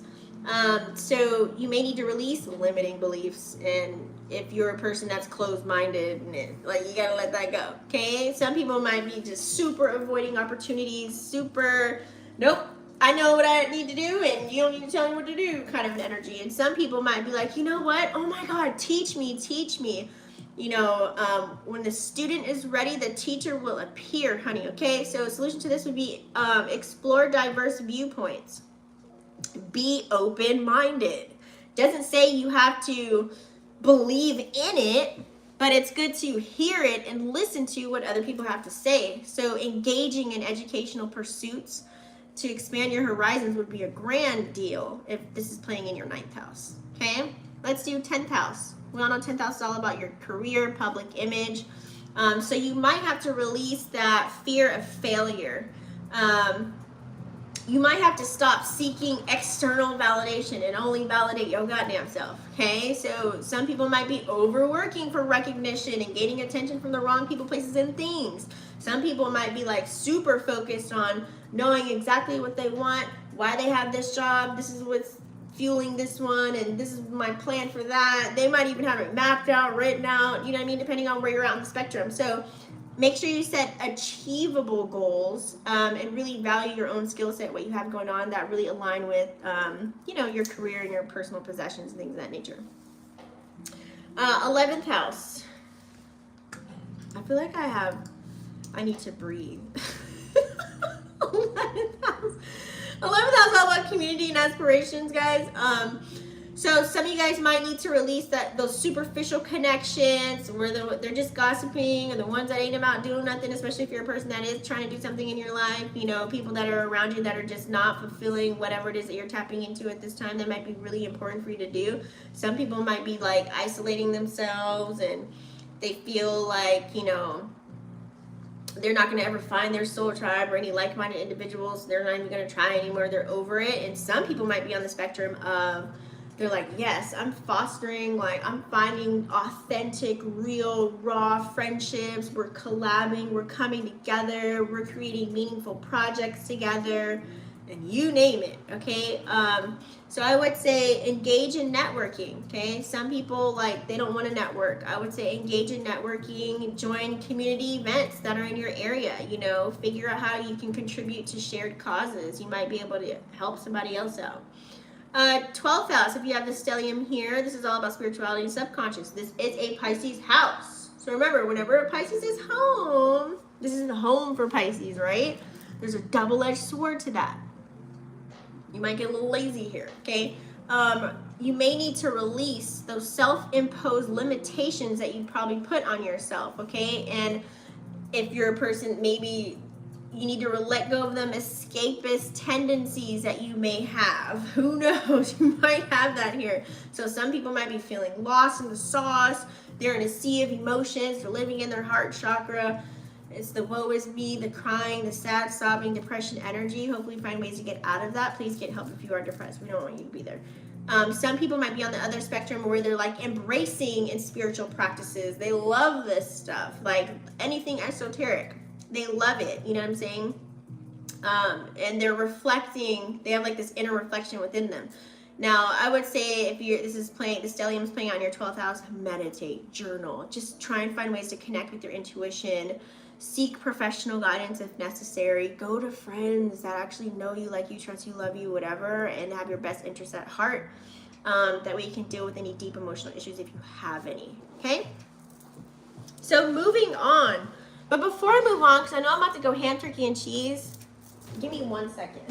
So you may need to release limiting beliefs, and if you're a person that's closed-minded, like you gotta let that go, okay? Some people might be just super avoiding opportunities, nope, I know what I need to do and you don't need to tell me what to do kind of an energy. And some people might be like, you know what? Oh my God, teach me. When the student is ready, the teacher will appear, honey, okay? So a solution to this would be explore diverse viewpoints. Be open-minded. Doesn't say you have to believe in it, but it's good to hear it and listen to what other people have to say. So engaging in educational pursuits to expand your horizons would be a grand deal if this is playing in your 9th house, okay? Let's do 10th house. We all know 10th house is all about your career, public image. So you might have to release that fear of failure. You might have to stop seeking external validation and only validate your goddamn self, okay? So some people might be overworking for recognition and gaining attention from the wrong people, places, and things. Some people might be like super focused on knowing exactly what they want, why they have this job, this is what's fueling this one, and this is my plan for that. They might even have it mapped out, written out, you know what I mean, depending on where you're at on the spectrum. So make sure you set achievable goals and really value your own skill set, what you have going on that really align with, your career and your personal possessions and things of that nature. 11th house. I feel like I need to breathe. 11th house. 11th house is all about community and aspirations, guys. So some of you guys might need to release those superficial connections where they're just gossiping, and the ones that ain't about doing nothing, especially if you're a person that is trying to do something in your life. People that are around you that are just not fulfilling whatever it is that you're tapping into at this time that might be really important for you to do. Some people might be like isolating themselves, and they feel like, they're not going to ever find their soul tribe or any like-minded individuals. They're not even going to try anymore. They're over it. And some people might be on the spectrum of, they're like, yes, I'm fostering, I'm finding authentic, real, raw friendships. We're collabing, we're coming together, we're creating meaningful projects together, and you name it, okay? So I would say engage in networking, okay? Some people, they don't want to network. I would say engage in networking, join community events that are in your area, figure out how you can contribute to shared causes. You might be able to help somebody else out. 12th house, if you have the stellium here, this is all about spirituality and subconscious. This is a Pisces house. So remember, whenever a Pisces is home, this is the home for Pisces, right? There's a double-edged sword to that. You might get a little lazy here, okay? You may need to release those self-imposed limitations that you probably put on yourself, okay? And if you're a person, maybe you need to let go of them escapist tendencies that you may have. Who knows? You might have that here. So some people might be feeling lost in the sauce. They're in a sea of emotions. They're living in their heart chakra. It's the woe is me, the crying, the sad, sobbing, depression energy. Hopefully find ways to get out of that. Please get help if you are depressed. We don't want you to be there. Some people might be on the other spectrum where they're like embracing in spiritual practices. They love this stuff, like anything esoteric. They love it, you know what I'm saying? And they're reflecting, they have like this inner reflection within them. Now, I would say if you're, this is playing, the stellium is playing on your 12th house, meditate, journal. Just try and find ways to connect with your intuition. Seek professional guidance if necessary. Go to friends that actually know you, like you, trust you, love you, whatever, and have your best interests at heart. That way you can deal with any deep emotional issues if you have any, okay? So moving on. But before I move on, because I know I'm about to go ham, turkey, and cheese, give me 1 second.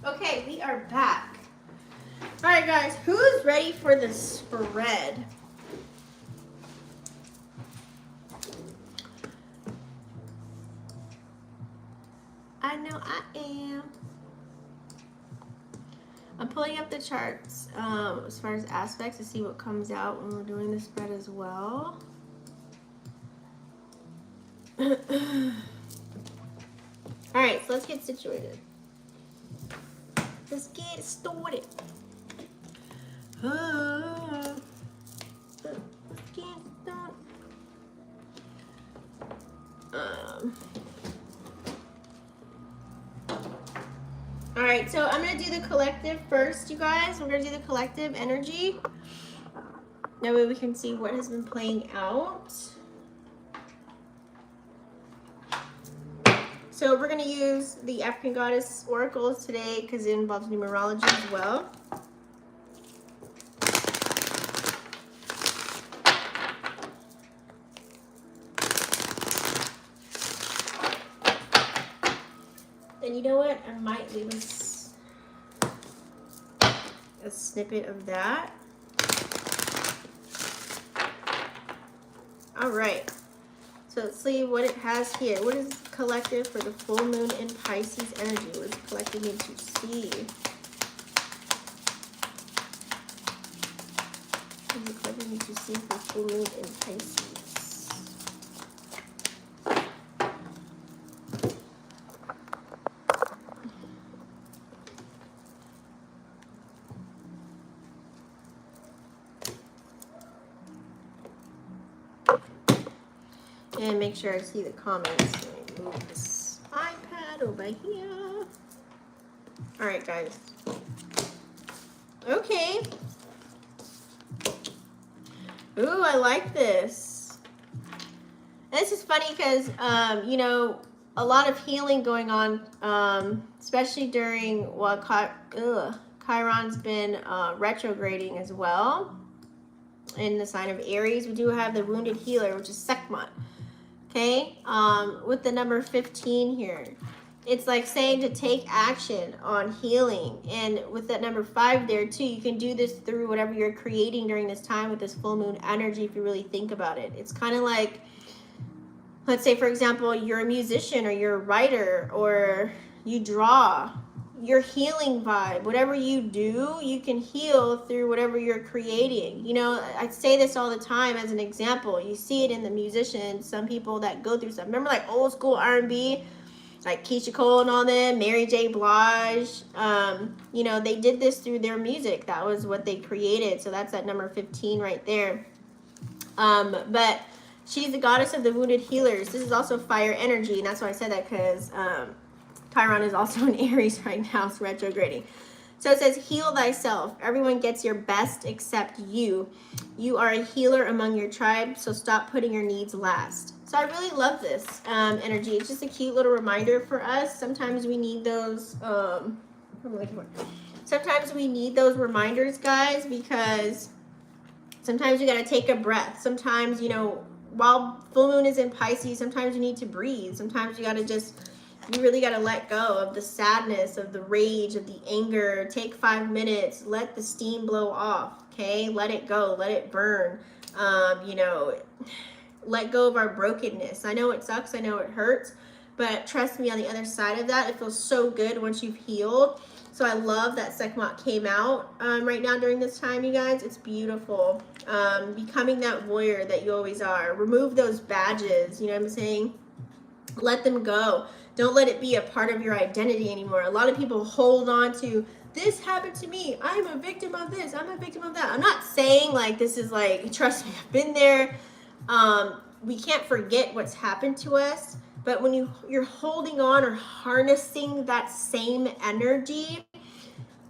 Okay, we are back. All right, guys, who's ready for the spread? I know I am. I'm pulling up the charts as far as aspects to see what comes out when we're doing the spread as well. All right, so let's get situated. Let's get started. Let's get started. All right, so I'm gonna do the collective first, you guys. We're gonna do the collective energy. That way we can see what has been playing out. So we're going to use the African Goddess Oracles today because it involves numerology as well. And you know what? I might leave us a snippet of that. All right. So let's see what it has here. What is collective for the full moon in Pisces energy? What does collective need to see? What does collective need to see for full moon in Pisces? And make sure I see the comments. Let me move this iPad over here. All right, guys. Okay. Ooh, I like this. And this is funny because, you know, a lot of healing going on, especially during what Chiron's been retrograding as well. In the sign of Aries, we do have the wounded healer, which is Sekhmet. Okay, with the number 15 here, it's like saying to take action on healing. And with that number 5 there too, you can do this through whatever you're creating during this time with this full moon energy if you really think about it. It's kind of like let's say, for example, you're a musician or you're a writer or you draw, your healing vibe, whatever you do, you can heal through whatever you're creating. You know, I say this all the time as an example. You see it in the musicians, some people that go through stuff. Remember like old school R&B, like Keisha Cole and all them, Mary J. Blige. You know, they did this through their music. That was what they created. So that's at number 15 right there. But she's the goddess of the wounded healers. This is also fire energy, and that's why I said that, because Chiron is also in Aries right now. It's retrograding. So it says, heal thyself. Everyone gets your best except you. You are a healer among your tribe, so stop putting your needs last. So I really love this energy. It's just a cute little reminder for us. Sometimes we need those, sometimes we need those reminders, guys, because sometimes you got to take a breath. Sometimes, you know, while full moon is in Pisces, sometimes you need to breathe. Sometimes you got to just, you really got to let go of the sadness, of the rage, of the anger. Take 5 minutes. Let the steam blow off, okay? Let it go. Let it burn. You know, let go of our brokenness. I know it sucks. I know it hurts. But trust me, on the other side of that, it feels so good once you've healed. So I love that Sekhmet came out right now during this time, you guys. It's beautiful. Becoming that warrior that you always are. Remove those badges, you know what I'm saying? Let them go. Don't let it be a part of your identity anymore. A lot of people hold on to, this happened to me. I'm a victim of this. I'm a victim of that. I'm not saying like this is like, trust me, I've been there. We can't forget what's happened to us. But when you're holding on or harnessing that same energy,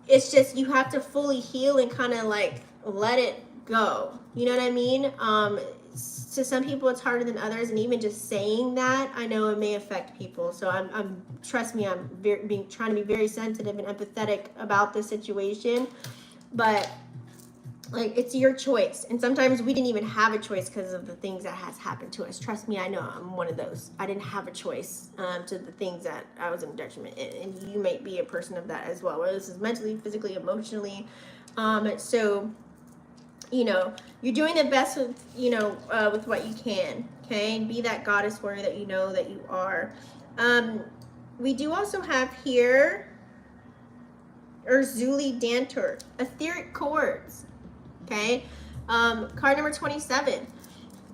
it's just, you have to fully heal and kind of like let it go. You know what I mean? To some people it's harder than others, and even just saying that, I know it may affect people. So I'm trust me, I'm trying to be very sensitive and empathetic about this situation. But like, it's your choice. And sometimes we didn't even have a choice because of the things that has happened to us. Trust me, I know I'm one of those. I didn't have a choice to the things that I was in detriment in. And you might be a person of that as well, whether this is mentally, physically, emotionally. So, you know, you're doing the best with, you know, with what you can, okay? And be that goddess warrior that you know that you are. We do also have here Urzuli Dantor, etheric chords. Okay, card number 27,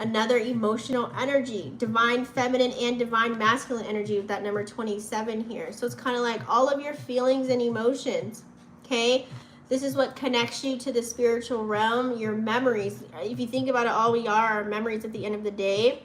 another emotional energy, divine feminine and divine masculine energy with that number 27 here. So it's kind of like all of your feelings and emotions, okay? This is what connects you to the spiritual realm, your memories. If you think about it, all we are memories at the end of the day.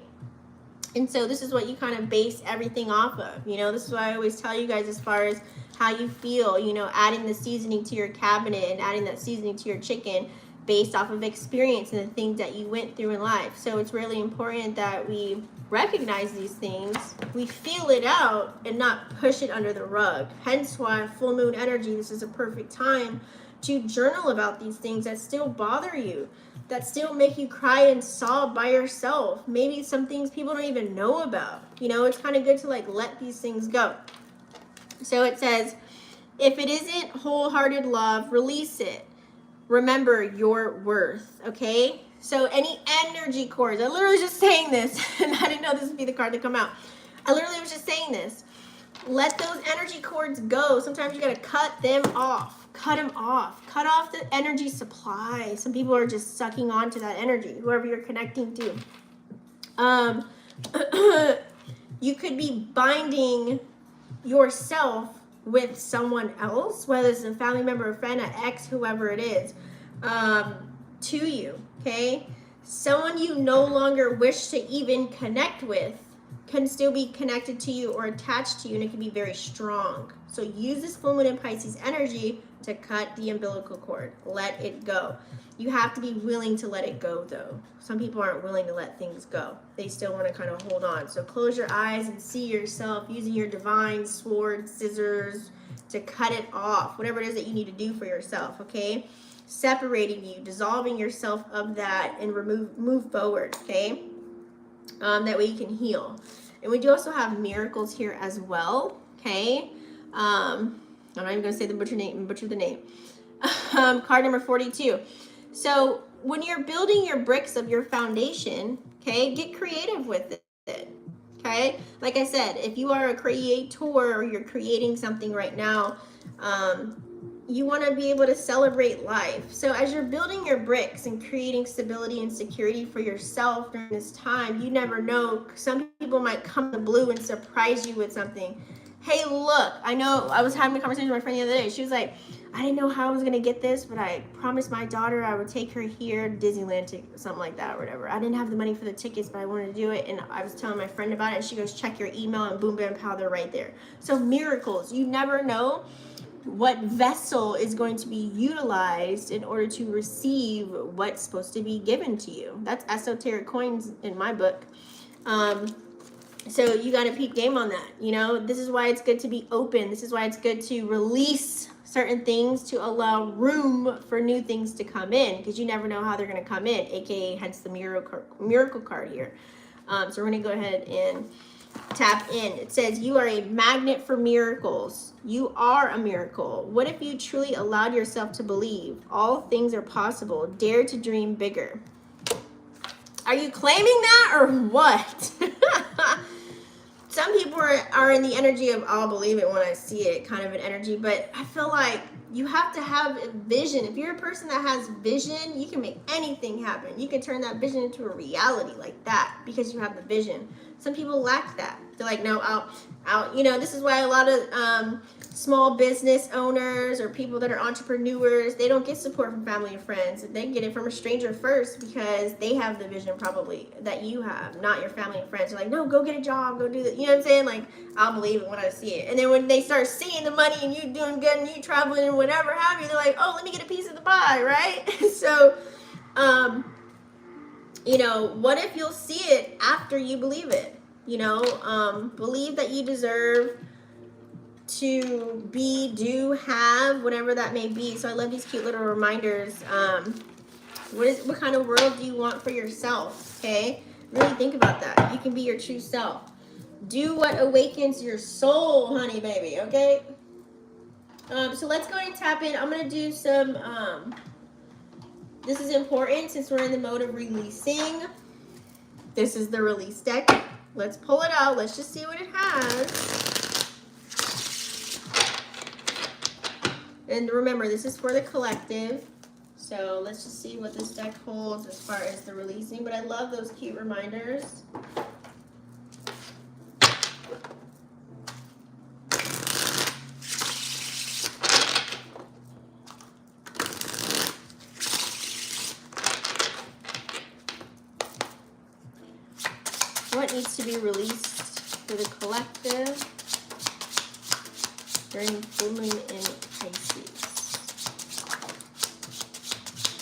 And so this is what you kind of base everything off of. You know, this is what I always tell you guys as far as how you feel, you know, adding the seasoning to your cabinet and adding that seasoning to your chicken, based off of experience and the things that you went through in life. So it's really important that we recognize these things, we feel it out, and not push it under the rug. Hence why full moon energy, this is a perfect time to journal about these things that still bother you, that still make you cry and sob by yourself. Maybe some things people don't even know about. You know, it's kind of good to like let these things go. So it says, if it isn't wholehearted love, release it. Remember your worth, okay? So any energy cords, I literally was just saying this, and I didn't know this would be the card to come out. I literally was just saying this. Let those energy cords go. Sometimes you got to cut them off. Cut them off. Cut off the energy supply. Some people are just sucking onto that energy, whoever you're connecting to. You could be binding yourself with someone else, whether it's a family member, a friend, an ex, whoever it is, to you, okay? Someone you no longer wish to even connect with can still be connected to you or attached to you, and it can be very strong. So use this full moon in Pisces energy to cut the umbilical cord. Let it go. You have to be willing to let it go, though. Some people aren't willing to let things go. They still want to kind of hold on. So close your eyes and see yourself using your divine sword, scissors, to cut it off. Whatever it is that you need to do for yourself, okay? Separating you, dissolving yourself of that, and move forward, okay? That way you can heal. And we do also have miracles here as well, okay? I'm not even going to say the butcher the name. Card number 42. So when you're building your bricks of your foundation, okay, get creative with it. okay? Like I said, if you are a creator or you're creating something right now, you want to be able to celebrate life. So as you're building your bricks and creating stability and security for yourself during this time, you never know. Some people might come to blue and surprise you with something. Hey, look, I know I was having a conversation with my friend the other day. She was like, I didn't know how I was going to get this, but I promised my daughter I would take her here to Disneyland, to something like that or whatever. I didn't have the money for the tickets, but I wanted to do it. And I was telling my friend about it. And she goes, check your email, and boom, bam, pow, they're right there. So miracles, you never know what vessel is going to be utilized in order to receive what's supposed to be given to you. That's esoteric coins in my book. So you got to peep game on that. You know, this is why it's good to be open. This is why it's good to release certain things to allow room for new things to come in, because you never know how they're going to come in, aka hence the miracle card here. So we're going to go ahead and tap in. It says, you are a magnet for miracles. You are a miracle. What if you truly allowed yourself to believe all things are possible? Dare to dream bigger. Are you claiming that or what? Some people are in the energy of, I'll believe it when I see it, kind of an energy. But I feel like you have to have a vision. If you're a person that has vision, you can make anything happen. You can turn that vision into a reality like that because you have the vision. Some people lack that. They're like, no, I'll, you know, this is why a lot of small business owners or people that are entrepreneurs, they don't get support from family and friends. They get it from a stranger first because they have the vision probably that you have, not your family and friends. They're like, no, go get a job, go do that. You know what I'm saying? Like, I'll believe it when I see it. And then when they start seeing the money and you doing good and you traveling and whatever have you, they're like, oh, let me get a piece of the pie, right? So, you know, what if you'll see it after you believe it? You know, believe that you deserve to be, do, have, whatever that may be. So I love these cute little reminders. What kind of world do you want for yourself? Okay, really think about that. You can be your true self. Do what awakens your soul, honey baby. Okay. So let's go ahead and tap in. I'm gonna do some. This is important since we're in the mode of releasing. This is the release deck. Let's pull it out. Let's just see what it has. And remember, this is for the collective. So let's just see what this deck holds as far as the releasing. But I love those cute reminders. What needs to be released for the collective during full moon in Pisces?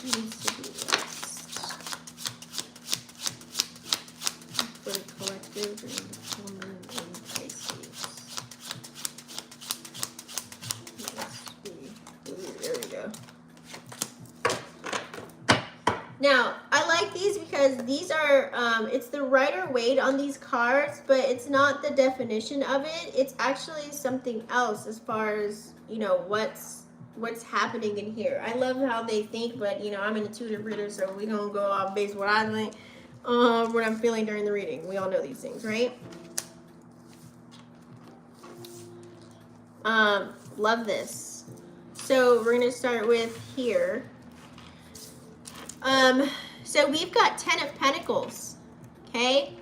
What needs to be released for the collective during the full moon in Pisces? There we go. Now, I like these because these are, it's the Rider Waite on these cards, but it's not the definition of it. It's actually something else as far as, you know, what's happening in here. I love how they think, but, you know, I'm an intuitive reader, so we're going to go off base what I think, what I'm feeling during the reading. We all know these things, right? Love this. So we're going to start with here. So we've got 10 of Pentacles, okay?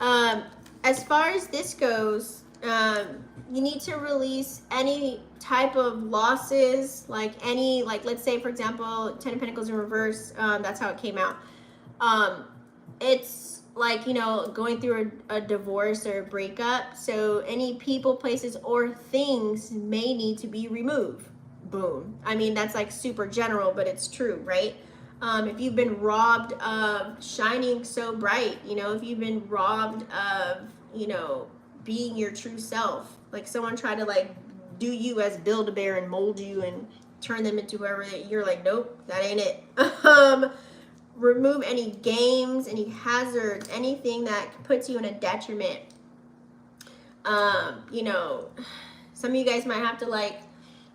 As far as this goes, you need to release any type of losses, like let's say, for example, 10 of Pentacles in reverse, that's how it came out. It's like, you know, going through a divorce or a breakup. So any people, places, or things may need to be removed. Boom. I mean, that's like super general, but it's true, right? If you've been robbed of shining so bright, you know, if you've been robbed of, you know, being your true self, like someone tried to like do you as Build-A-Bear and mold you and turn them into whoever you're like, nope, that ain't it. Remove any games, any hazards, anything that puts you in a detriment. You know, some of you guys might have to like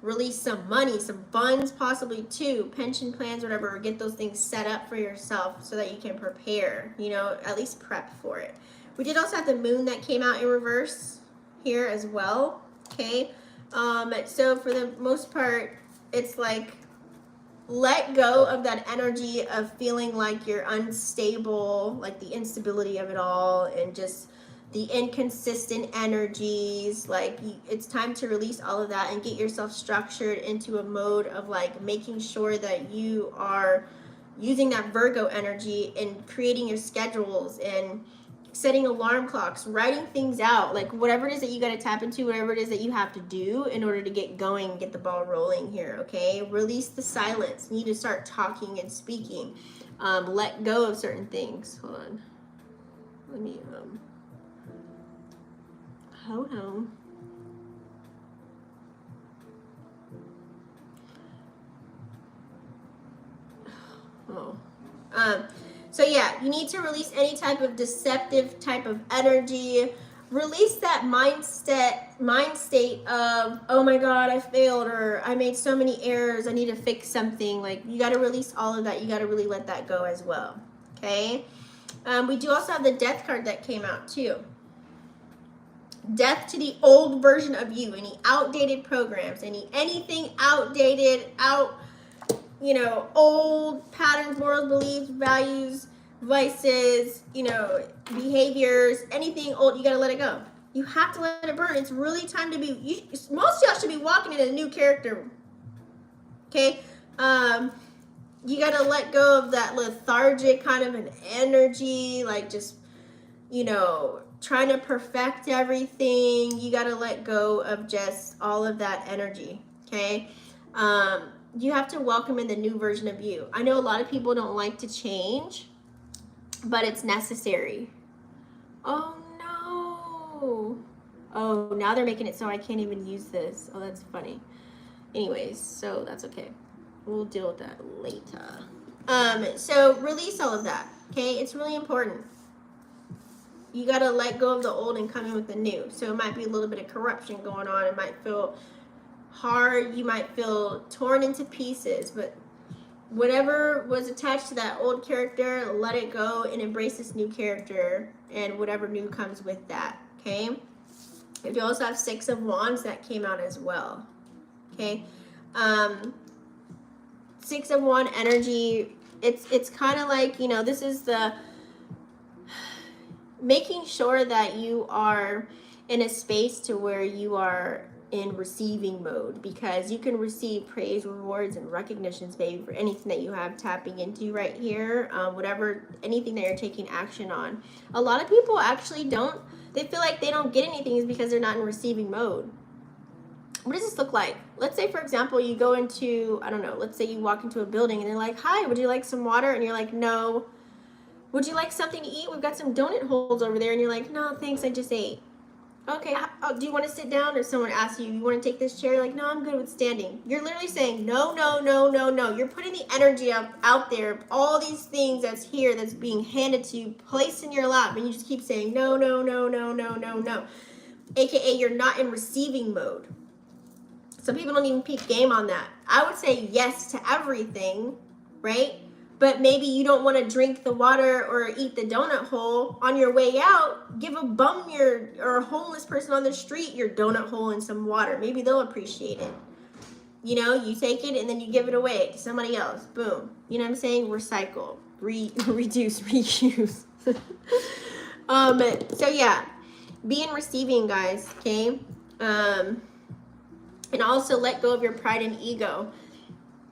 release some money, some funds, possibly too, pension plans, whatever, or get those things set up for yourself so that you can prepare, you know, at least prep for it. We did also have the moon that came out in reverse here as well, okay? So for the most part, it's like, let go of that energy of feeling like you're unstable, like the instability of it all, and just the inconsistent energies. Like, it's time to release all of that and get yourself structured into a mode of like making sure that you are using that Virgo energy and creating your schedules and setting alarm clocks, writing things out, like whatever it is that you got to tap into, whatever it is that you have to do in order to get going and get the ball rolling here, okay? Release the silence. You need to start talking and speaking. Let go of certain things. Hold on. Let me, hold on. Oh. So yeah, you need to release any type of deceptive type of energy. Release that mind state of, oh my God, I failed, or I made so many errors, I need to fix something. Like, you got to release all of that. You got to really let that go as well. Okay. We do also have the death card that came out too. Death to the old version of you, any outdated programs, anything outdated, old patterns, morals, beliefs, values, vices, behaviors, anything old, you got to let it go. You have to let it burn. It's really time to be, most of y'all should be walking in a new character. Okay. You got to let go of that lethargic kind of an energy, like just, trying to perfect everything. You got to let go of just all of that energy. Okay. You have to welcome in the new version of you. I know a lot of people don't like to change, but it's necessary. Oh no. Oh, now they're making it so I can't even use this. Oh, that's funny. Anyways, so that's okay. We'll deal with that later. So release all of that, okay? It's really important. You got to let go of the old and come in with the new. So it might be a little bit of corruption going on. It might feel hard. You might feel torn into pieces, but whatever was attached to that old character, let it go and embrace this new character and whatever new comes with that, okay? You also have 6 of Wands that came out as well, okay? 6 of Wands energy, it's kind of like, this is the making sure that you are in a space to where you are in receiving mode, because you can receive praise, rewards, and recognitions, baby, for anything that you have tapping into right here, anything that you're taking action on. A lot of people actually they feel like they don't get anything is because they're not in receiving mode. What does this look like? Let's say, for example, you go into, I don't know, let's say you walk into a building and they're like, hi, would you like some water? And you're like, no. Would you like something to eat? We've got some donut holes over there. And you're like, no, thanks, I just ate. Okay, do you want to sit down? Or someone asks you want to take this chair? You're like, no, I'm good with standing. You're literally saying, no, no, no, no, no. You're putting the energy out there, all these things that's here, that's being handed to you, placed in your lap, and you just keep saying, no, no, no, no, no, no, no. AKA, you're not in receiving mode. Some people don't even peep game on that. I would say yes to everything, right? But maybe you don't want to drink the water or eat the donut hole on your way out. Give a bum or a homeless person on the street your donut hole and some water. Maybe they'll appreciate it. You take it and then you give it away to somebody else. Boom. You know what I'm saying? Recycle, reduce, reuse. So yeah, be in receiving, guys. Okay. And also let go of your pride and ego.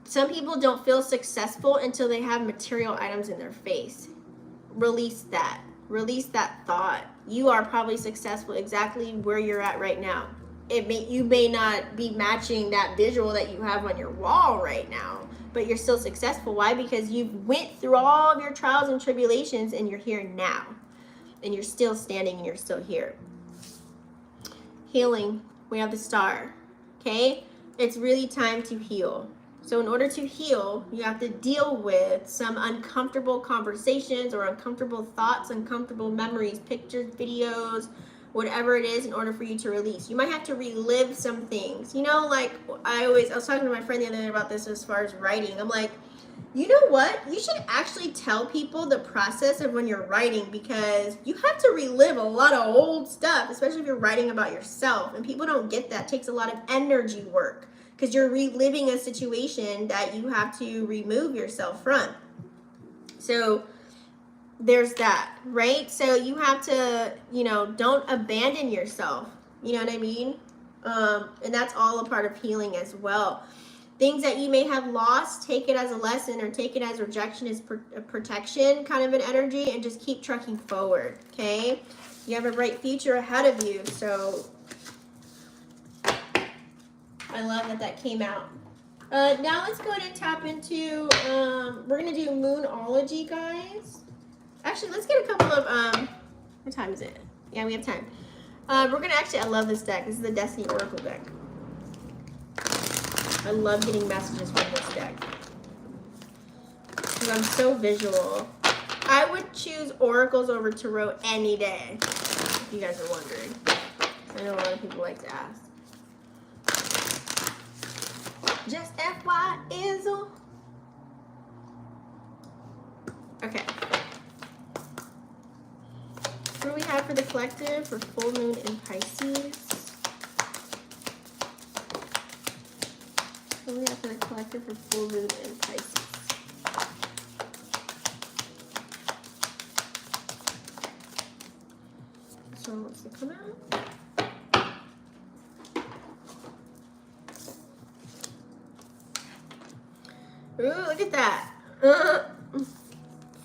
Some people don't feel successful until they have material items in their face. Release that. Release that thought. You are probably successful exactly where you're at right now. You may not be matching that visual that you have on your wall right now, but you're still successful. Why? Because you've went through all of your trials and tribulations and you're here now. And you're still standing and you're still here. Healing. We have the Star. Okay? It's really time to heal. So in order to heal, you have to deal with some uncomfortable conversations or uncomfortable thoughts, uncomfortable memories, pictures, videos, whatever it is, in order for you to release. You might have to relive some things. Like I was talking to my friend the other day about this as far as writing. I'm like, You know what? You should actually tell people the process of when you're writing, because you have to relive a lot of old stuff, especially if you're writing about yourself. And people don't get that. It takes a lot of energy work because you're reliving a situation that you have to remove yourself from. So there's that, right? So you have to, you know, don't abandon yourself. You know what I mean? And that's all a part of healing as well. Things that you may have lost, take it as a lesson or take it as rejection, as protection kind of an energy, and just keep trucking forward, okay? You have a bright future ahead of you, so I love that that came out. Now let's go ahead and tap into, we're going to do Moonology, guys. Actually, let's get a couple of, what time is it? Yeah, we have time. We're going to actually, I love this deck. This is the Destiny Oracle deck. I love getting messages from this deck because I'm so visual. I would choose oracles over tarot any day, if you guys are wondering. I know a lot of people like to ask. Just FY-izzle. Okay. What do we have for the collective for full moon in Pisces? What do we have for the collective for full moon in Pisces? So what's the come out? Ooh, look at that.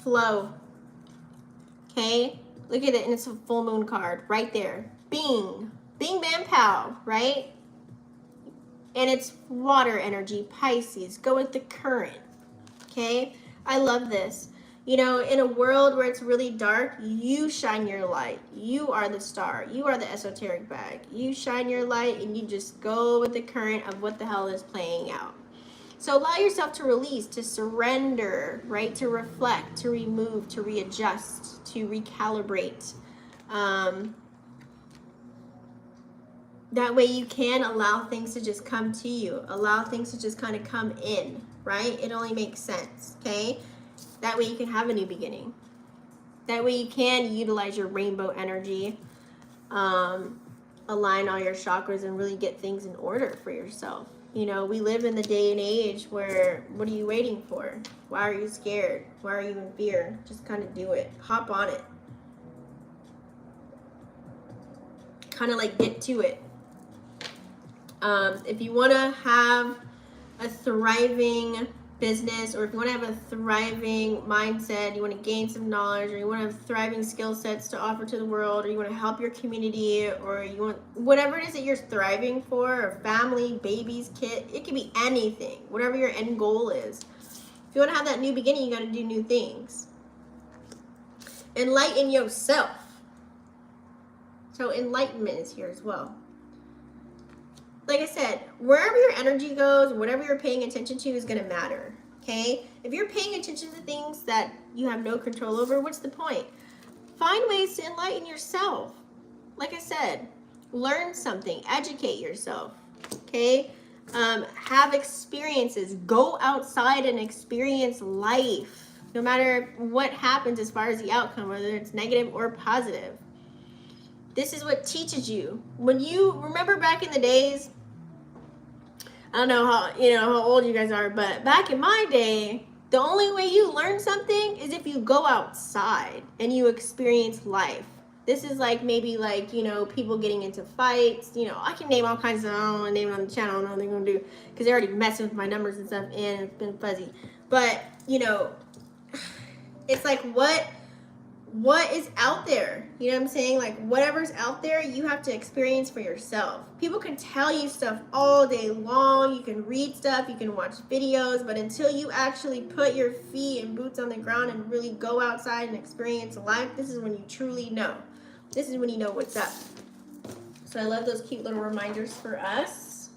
Flow. Okay, look at it, and it's a full moon card right there. Bing. Bing, bam, pow, right? And it's water energy, Pisces. Go with the current, okay? I love this. You know, in a world where it's really dark, you shine your light. You are the star. You are the esoteric bag. You shine your light and you just go with the current of what the hell is playing out. So allow yourself to release, to surrender, right? To reflect, to remove, to readjust, to recalibrate. That way you can allow things to just come to you. Allow things to just kind of come in, right? It only makes sense, okay? That way you can have a new beginning. That way you can utilize your rainbow energy, align all your chakras, and really get things in order for yourself. You know, we live in the day and age where, what are you waiting for? Why are you scared? Why are you in fear? Just kind of do it. Hop on it. Kind of like get to it. If you want to have a thriving business, or if you want to have a thriving mindset, you want to gain some knowledge, or you want to have thriving skill sets to offer to the world, or you want to help your community, or you want whatever it is that you're thriving for, or family, babies, kid, it can be anything, whatever your end goal is. If you want to have that new beginning, you got to do new things. Enlighten yourself. So enlightenment is here as well. Like I said, wherever your energy goes, whatever you're paying attention to is going to matter, okay? If you're paying attention to things that you have no control over, what's the point? Find ways to enlighten yourself. Like I said, learn something, educate yourself, okay? Have experiences. Go outside and experience life, no matter what happens as far as the outcome, whether it's negative or positive. This is what teaches you. When you remember back in the days, I don't know how old you guys are, but back in my day, the only way you learn something is if you go outside and you experience life. This is like maybe like, you know, people getting into fights. You know, I can name all kinds of, I don't want to name it on the channel. I don't know what they're going to do because they're already messing with my numbers and stuff, and it's been fuzzy. But, you know, it's like what is out there, you know what I'm saying? Like whatever's out there, you have to experience for yourself. People can tell you stuff all day long. You can read stuff, you can watch videos, but until you actually put your feet and boots on the ground and really go outside and experience life, this is when you truly know. This is when you know what's up. So I love those cute little reminders for us.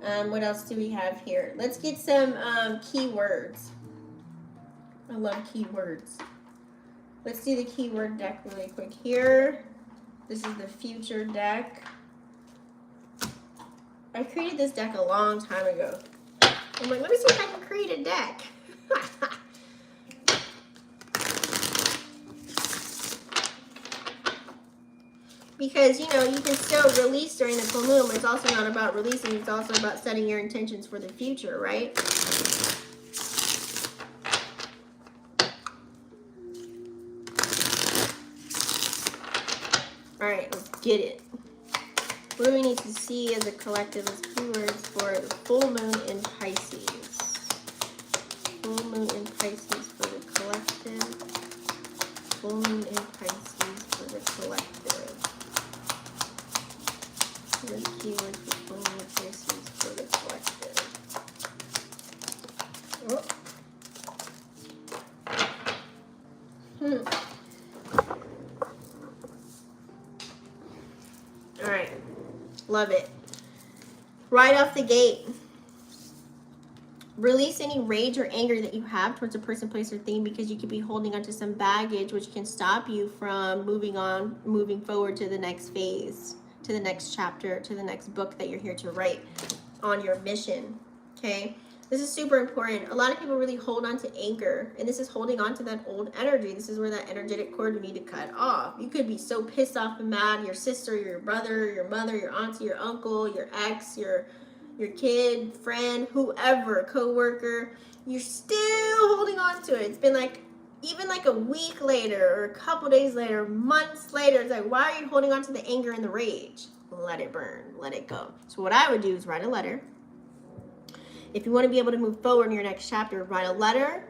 What else do we have here? Let's get some keywords. I love keywords. Let's do the keyword deck really quick here. This is the future deck. I created this deck a long time ago. I'm like, let me see if I can create a deck. Because, you know, you can still release during the full moon, but it's also not about releasing. It's also about setting your intentions for the future, right? All right, let's get it. What do we need to see as a collective as keywords for the full moon in Pisces? Full moon in Pisces for the collective. Full moon in Pisces for the collective. What are the keywords for full moon in Pisces for the collective? All right. Love it. Right off the gate, release any rage or anger that you have towards a person, place, or thing, because you could be holding onto some baggage which can stop you from moving forward to the next phase, to the next chapter, to the next book that you're here to write on your mission. Okay? This is super important. A lot of people really hold on to anger, and this is holding on to that old energy. This is where that energetic cord we need to cut off. You could be so pissed off and mad, your sister, your brother, your mother, your auntie, your uncle, your ex, your kid, friend, whoever, co-worker, you're still holding on to it. It's been like, even like a week later or a couple days later, months later, it's like, why are you holding on to the anger and the rage? Let it burn, let it go. So what I would do is write a letter. If you want to be able to move forward in your next chapter, write a letter,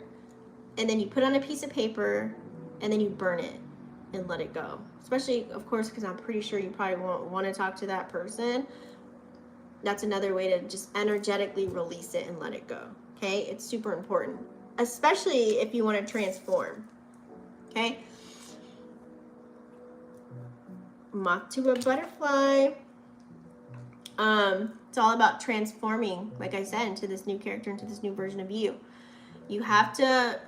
and then you put it on a piece of paper, and then you burn it and let it go. Especially, of course, because I'm pretty sure you probably won't want to talk to that person. That's another way to just energetically release it and let it go. Okay? It's super important, especially if you want to transform. Okay? Moth to a butterfly. It's all about transforming, like I said, into this new character, into this new version of you. You have to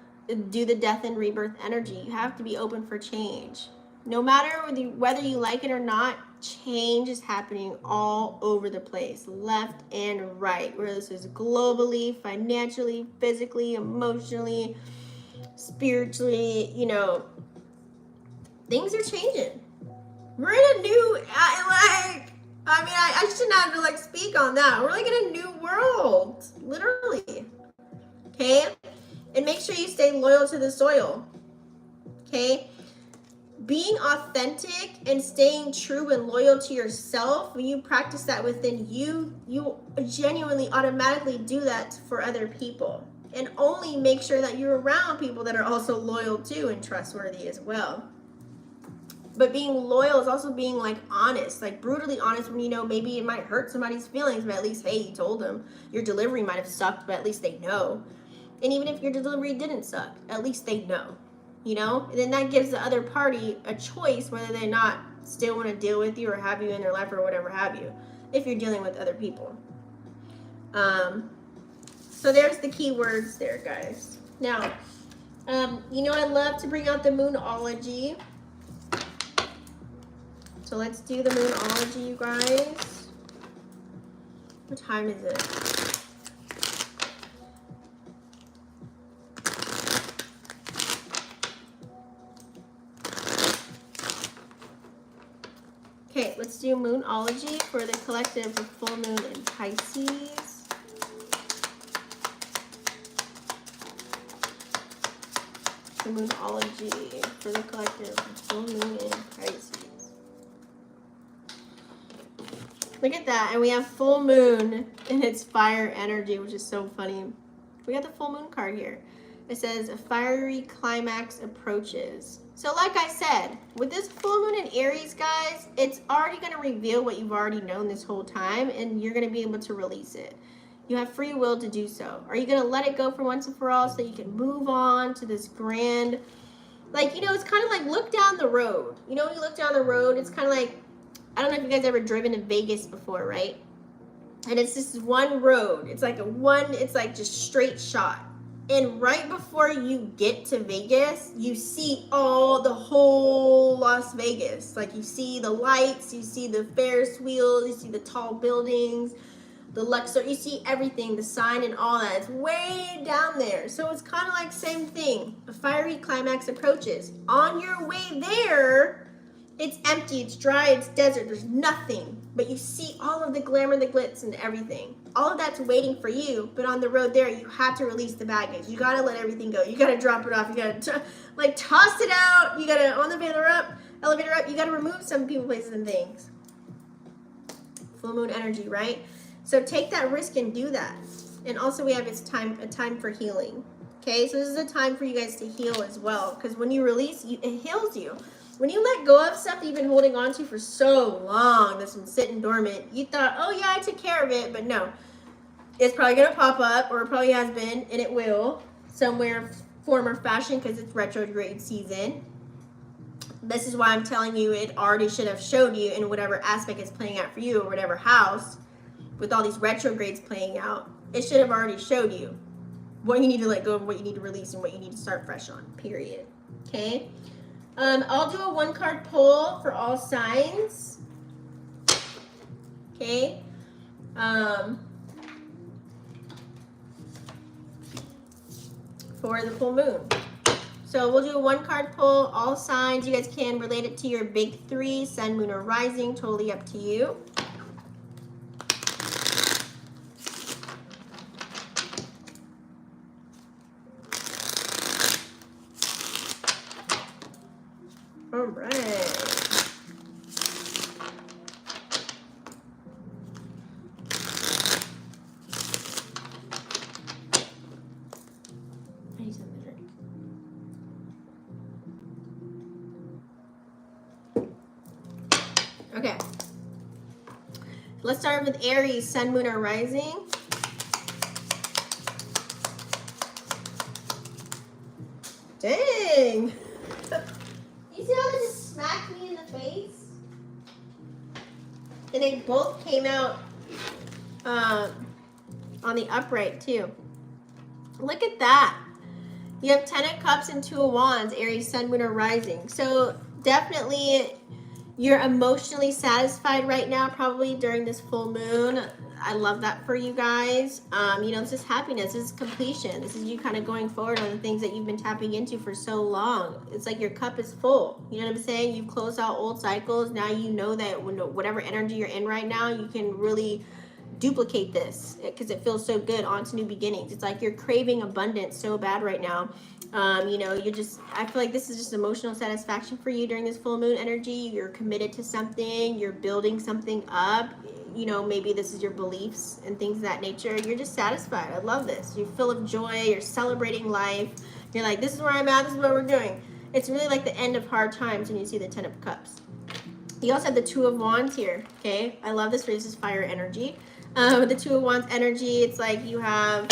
do the death and rebirth energy. You have to be open for change. No matter whether you like it or not, change is happening all over the place, left and right, whether this is globally, financially, physically, emotionally, spiritually, you know, things are changing. We're in a new, I shouldn't have to like speak on that. We're like in a new world, literally. Okay? And make sure you stay loyal to the soil. Okay? Being authentic and staying true and loyal to yourself, when you practice that within you, you genuinely automatically do that for other people. And only make sure that you're around people that are also loyal too and trustworthy as well. But being loyal is also being like honest, like brutally honest when you know maybe it might hurt somebody's feelings, but at least, hey, you told them. Your delivery might have sucked, but at least they know. And even if your delivery didn't suck, at least they know, you know? And then that gives the other party a choice whether they not still want to deal with you or have you in their life or whatever have you, if you're dealing with other people. So there's the key words there, guys. Now, you know I love to bring out the Moonology. So let's do the Moonology, you guys. What time is it? Okay, let's do Moonology for the collective of full moon in Pisces. The Moonology for the collective of full moon in Pisces. Look at that, and we have full moon in its fire energy, which is so funny. We got the full moon card here. It says a fiery climax approaches. So like I said, with this full moon in Aries, guys, it's already going to reveal what you've already known this whole time, and you're going to be able to release it. You have free will to do so. Are you going to let it go for once and for all so that you can move on to this grand, like, you know, it's kind of like look down the road. You know, when you look down the road, it's kind of like, I don't know if you guys ever driven to Vegas before, right? And it's this one road. It's like it's like just straight shot. And right before you get to Vegas, you see the whole Las Vegas. Like you see the lights, you see the Ferris wheel, you see the tall buildings, the Luxor. You see everything, the sign and all that. It's way down there. So it's kind of like same thing. A fiery climax approaches. On your way there, it's empty, it's dry, it's desert, there's nothing. But you see all of the glamour, the glitz, and everything. All of that's waiting for you, but on the road there, you have to release the baggage. You gotta let everything go. You gotta drop it off. You gotta like toss it out. You gotta, on the elevator up, you gotta remove some people, places, and things. Full moon energy, right? So take that risk and do that. And also we have a time for healing. Okay, so this is a time for you guys to heal as well. Because when you release, it heals you. When you let go of stuff that you've been holding on to for so long, that's been sitting dormant, you thought, oh yeah, I took care of it, but no. It's probably going to pop up, or it probably has been, and it will, somewhere, form, or fashion, because it's retrograde season. This is why I'm telling you it already should have showed you in whatever aspect it's playing out for you, or whatever house, with all these retrogrades playing out. It should have already showed you what you need to let go of, what you need to release, and what you need to start fresh on, period. Okay? I'll do a 1-card pull for all signs. Okay. For the full moon. So we'll do a 1-card pull, all signs. You guys can relate it to your big 3, sun, moon, or rising. Totally up to you. All right. Okay. Let's start with Aries, sun, moon, or rising. Dang. You see how they just smacked me in the face? And they both came out on the upright too. Look at that. You have 10 of Cups and 2 of Wands, Aries, sun, moon, or rising. So definitely you're emotionally satisfied right now, probably during this full moon. I love that for you guys. You know, this is happiness. This is completion. This is you kind of going forward on the things that you've been tapping into for so long. It's like your cup is full. You know what I'm saying? You've closed out old cycles. Now you know that when whatever energy you're in right now, you can really duplicate this because it feels so good. On to new beginnings. It's like you're craving abundance so bad right now. You know, I feel like this is just emotional satisfaction for you during this full moon energy. You're committed to something. You're building something up. You know, maybe this is your beliefs and things of that nature. You're just satisfied. I love this. You're full of joy. You're celebrating life. You're like, this is where I'm at. This is what we're doing. It's really like the end of hard times when you see the 10 of Cups. You also have the 2 of Wands here. Okay. I love this for this is fire energy. With the 2 of Wands energy, it's like you have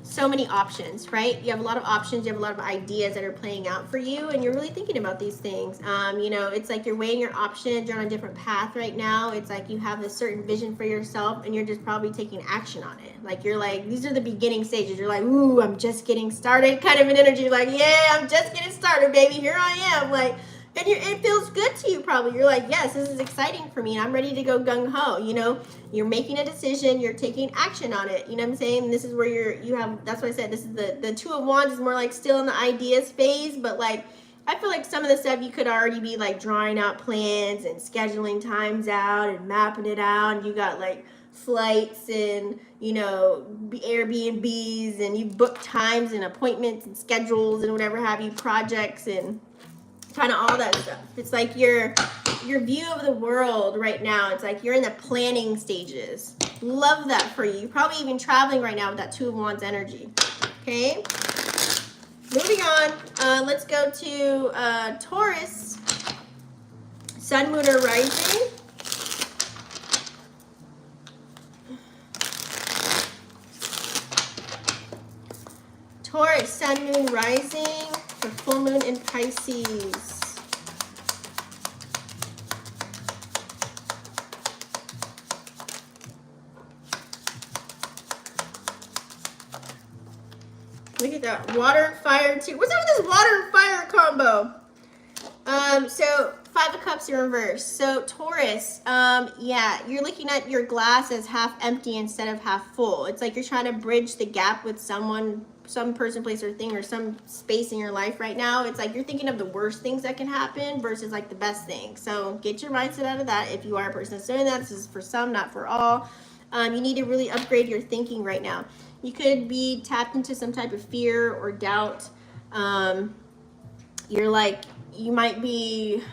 so many options, right? You have a lot of options. You have a lot of ideas that are playing out for you, and you're really thinking about these things. You know, it's like you're weighing your options. You're on a different path right now. It's like you have this certain vision for yourself, and you're just probably taking action on it. Like you're like, these are the beginning stages. You're like, ooh, I'm just getting started, kind of an energy. You're like, yeah, I'm just getting started, baby. Here I am. Like, and it feels good to you probably. You're like, yes, this is exciting for me. And I'm ready to go gung-ho, you know. You're making a decision. You're taking action on it. You know what I'm saying? And this is where that's why I said this is the 2 of Wands is more like still in the ideas phase. But like, I feel like some of the stuff you could already be like drawing out plans and scheduling times out and mapping it out. And you got like flights and, you know, Airbnbs and you've booked times and appointments and schedules and whatever have you, projects and kind of all that stuff. It's like your view of the world right now. It's like you're in the planning stages. Love that for you. You're probably even traveling right now with that 2 of Wands energy. Okay. Moving on. Let's go to Taurus. Sun, moon, or rising. Taurus, sun, moon, rising. For full moon in Pisces. Look at that. Water and fire too. What's up with this water and fire combo? So Five of Cups in reverse. So Taurus, yeah, you're looking at your glass as half empty instead of half full. It's like you're trying to bridge the gap with someone, some person, place, or thing, or some space in your life right now. It's like you're thinking of the worst things that can happen versus like the best things. So get your mindset out of that. If you are a person that's doing that, this is for some, not for all. You need to really upgrade your thinking right now. You could be tapped into some type of fear or doubt. You're like, you might be,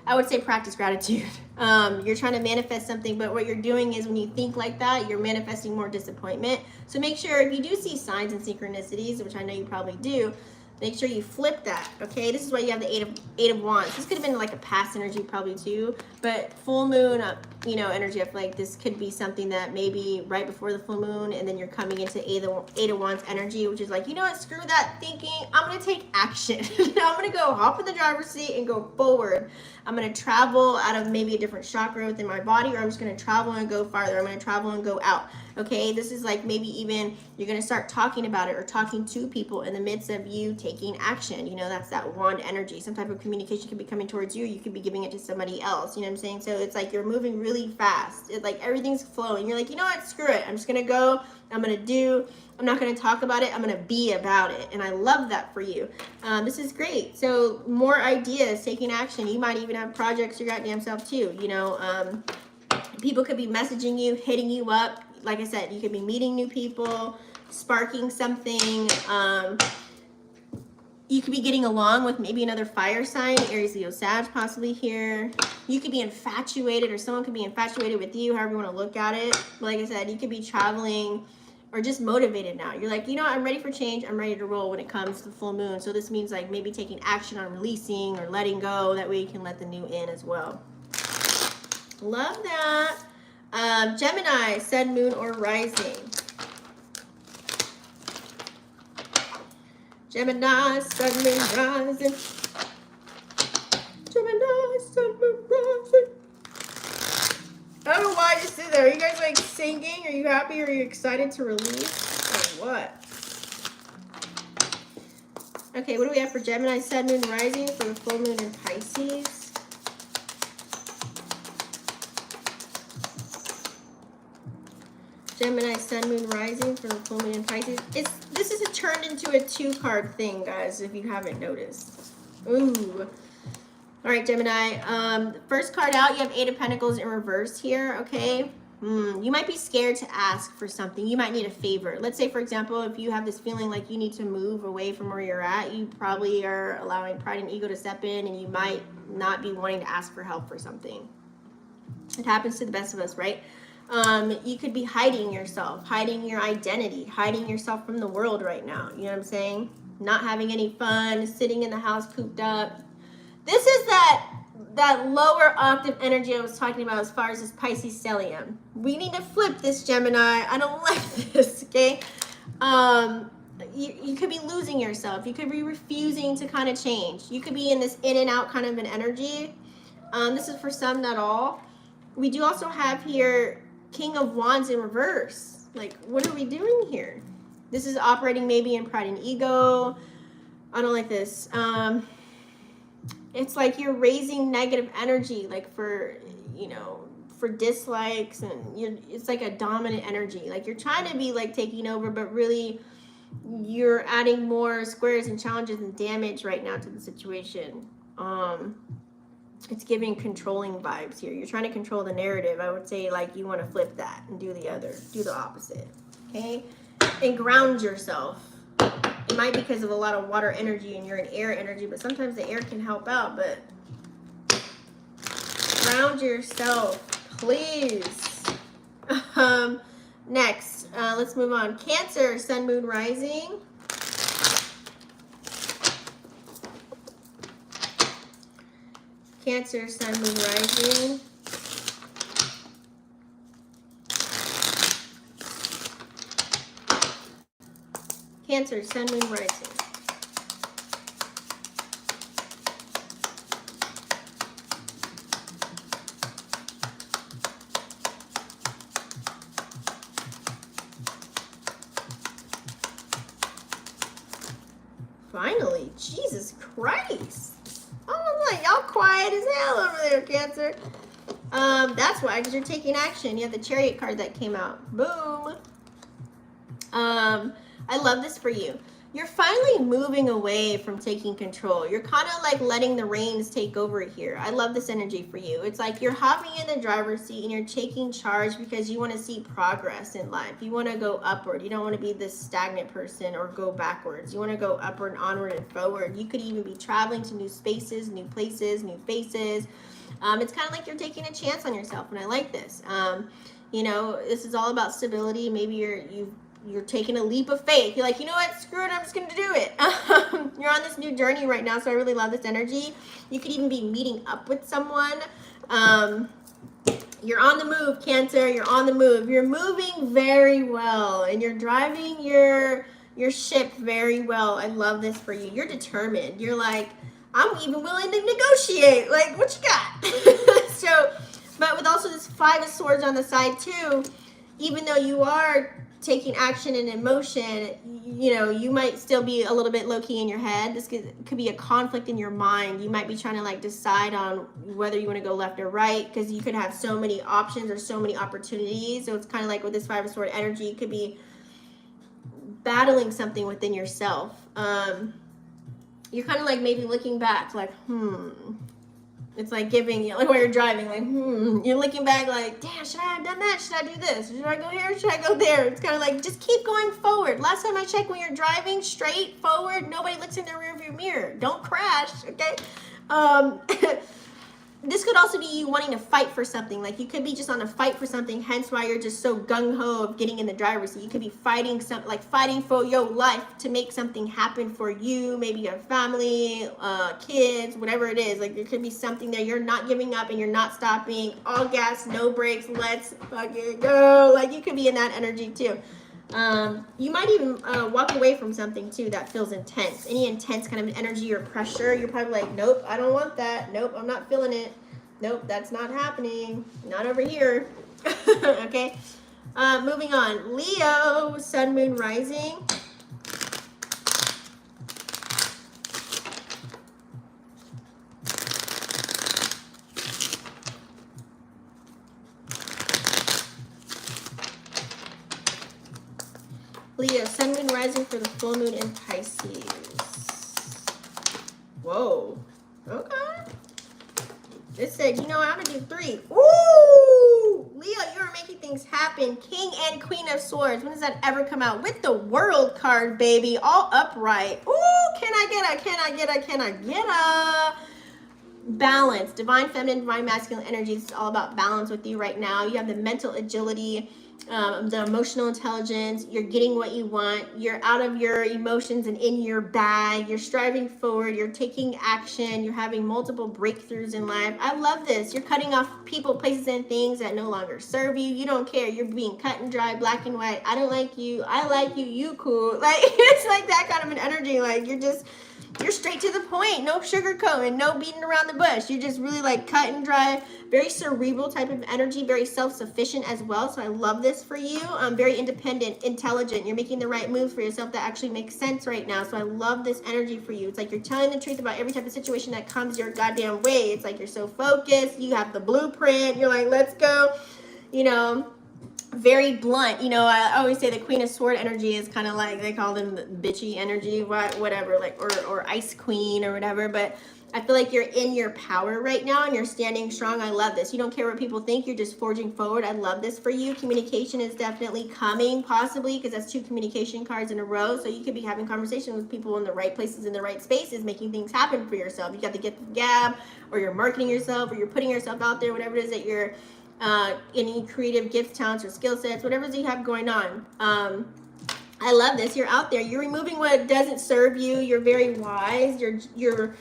I would say practice gratitude. You're trying to manifest something, but what you're doing is when you think like that, you're manifesting more disappointment. So make sure if you do see signs and synchronicities, which I know you probably do, make sure you flip that, okay? This is why you have the Eight of Wands. This could have been like a past energy probably too, but full moon, energy, I feel like this could be something that maybe right before the full moon, and then you're coming into Eight of Wands energy, which is like, you know what, screw that thinking. I'm going to take action. I'm going to go hop in the driver's seat and go forward. I'm going to travel out of maybe a different chakra within my body, or I'm just going to travel and go farther. I'm going to travel and go out. Okay, this is like maybe even you're going to start talking about it or talking to people in the midst of you taking action. You know, that's that wand energy. Some type of communication could be coming towards you. You could be giving it to somebody else. You know what I'm saying? So it's like you're moving really fast. It's like everything's flowing. You're like, you know what? Screw it. I'm just going to go. I'm going to do. I'm not going to talk about it. I'm going to be about it. And I love that for you. This is great. So more ideas, taking action. You might even have projects your goddamn self too. You know, people could be messaging you, hitting you up. Like I said, you could be meeting new people, sparking something. You could be getting along with maybe another fire sign, Aries, Leo, Sag, possibly here. You could be infatuated, or someone could be infatuated with you, however you want to look at it. Like I said, you could be traveling or just motivated now. You're like, you know, I'm ready for change. I'm ready to roll when it comes to the full moon. So this means like maybe taking action on releasing or letting go. That way you can let the new in as well. Love that. Gemini, sun, moon, or rising. Gemini, sun, moon, rising. Gemini, sun, moon, rising. I don't know why I just did that. Are you guys like singing? Are you happy? Are you excited to release? Or what? Okay, what do we have for Gemini, sun, moon, rising for the full moon in Pisces? Gemini, sun, moon, rising for the full moon in Pisces. This is turned into a 2-card thing, guys, if you haven't noticed. Ooh. All right, Gemini. First card out, you have Eight of Pentacles in reverse here, okay? You might be scared to ask for something. You might need a favor. Let's say, for example, if you have this feeling like you need to move away from where you're at, you probably are allowing pride and ego to step in, and you might not be wanting to ask for help for something. It happens to the best of us, right? You could be hiding yourself, hiding your identity, hiding yourself from the world right now. You know what I'm saying? Not having any fun, sitting in the house cooped up. This is that lower octave energy I was talking about as far as this Pisces Stellium. We need to flip this, Gemini. I don't like this, okay? You could be losing yourself. You could be refusing to kind of change. You could be in this in and out kind of an energy. This is for some, not all. We do also have here King of Wands in reverse. Like, what are we doing here? This is operating maybe in pride and ego. I don't like this. It's like you're raising negative energy, like for dislikes, and it's like a dominant energy. Like you're trying to be like taking over, but really you're adding more squares and challenges and damage right now to the situation. It's giving controlling vibes here. You're trying to control the narrative. I would say like you want to flip that and do the opposite. Okay? And ground yourself. It might be because of a lot of water energy and you're an air energy, but sometimes the air can help out, but ground yourself, please. Next, let's move on. Cancer, sun, moon, rising. Cancer, sun, moon, rising. Cancer, sun, moon, rising. Finally, Jesus Christ. Oh my, y'all quiet as hell over there, Cancer. That's why, because you're taking action. You have the Chariot card that came out. Boom. I love this for you. You're finally moving away from taking control. You're kind of like letting the reins take over here. I love this energy for you. It's like you're hopping in the driver's seat and you're taking charge because you want to see progress in life. You want to go upward. You don't want to be this stagnant person or go backwards. You want to go upward and onward and forward. You could even be traveling to new spaces, new places, new faces. It's kind of like you're taking a chance on yourself, and I like this. You know, this is all about stability. Maybe you're taking a leap of faith. You're like, you know what, screw it, I'm just gonna do it. You're on this new journey right now, so I really love this energy. You could even be meeting up with someone. You're on the move, Cancer. You're on the move. You're moving very well, and you're driving your ship very well. I love this for you. You're determined. You're like, I'm even willing to negotiate. Like, what you got? So, but with also this 5 of Swords on the side too, even though you are taking action and emotion, you know, you might still be a little bit low-key in your head. This could be a conflict in your mind. You might be trying to like decide on whether you want to go left or right, because you could have so many options or so many opportunities. So it's kind of like with this 5 of Swords energy, you could be battling something within yourself. You're kind of like maybe looking back like, It's like giving, like when you're driving, like, you're looking back like, damn, should I have done that? Should I do this? Should I go here? Should I go there? It's kind of like, just keep going forward. Last time I checked, when you're driving straight forward, nobody looks in their rearview mirror. Don't crash, okay? This could also be you wanting to fight for something. Like you could be just on a fight for something, hence why you're just so gung-ho of getting in the driver's seat. You could be fighting fighting for your life to make something happen for you, maybe your family, kids, whatever it is. Like there could be something there. You're not giving up and you're not stopping. All gas, no brakes, let's fucking go. Like you could be in that energy too. You might even walk away from something too that feels intense. Any intense kind of energy or pressure, you're probably like, nope, I don't want that. Nope, I'm not feeling it. Nope, that's not happening. Not over here. Okay. Moving on. Leo, Sun, Moon, Rising. Leo, Sun, Moon, Rising for the full moon in Pisces. Whoa. Okay. It said, you know what, I'm going to do 3. Ooh! Leo, you're making things happen. King and Queen of Swords. When does that ever come out? With the World card, baby. All upright. Ooh, can I get a balance. Divine feminine, divine masculine energies. It's all about balance with you right now. You have the mental agility, the emotional intelligence. You're getting what you want. You're out of your emotions and in your bag. You're striving forward. You're taking action. You're having multiple breakthroughs in life. I love this. You're cutting off people, places, and things that no longer serve you. You don't care. You're being cut and dry, black and white. I don't like you. I like you. You cool. Like it's like that kind of an energy. Like you're straight to the point. No sugarcoating, no beating around the bush. You're just really like cut and dry, very cerebral type of energy, very self-sufficient as well. So I love this for you. Very independent, intelligent. You're making the right moves for yourself that actually makes sense right now. So I love this energy for you. It's like you're telling the truth about every type of situation that comes your goddamn way. It's like you're so focused. You have the blueprint. You're like, let's go. You know, very blunt. You know, I always say the Queen of Sword energy is kind of like, they call them bitchy energy, whatever, like, or Ice Queen or whatever. But I feel like you're in your power right now and you're standing strong. I love this. You don't care what people think. You're just forging forward. I love this for you. Communication is definitely coming, possibly, because that's 2 communication cards in a row. So you could be having conversations with people in the right places, in the right spaces, making things happen for yourself. You got to get the gab, or you're marketing yourself, or you're putting yourself out there, whatever it is that you're any creative gifts, talents, or skill sets, whatever it is you have going on. I love this. You're out there. You're removing what doesn't serve you. You're very wise. You're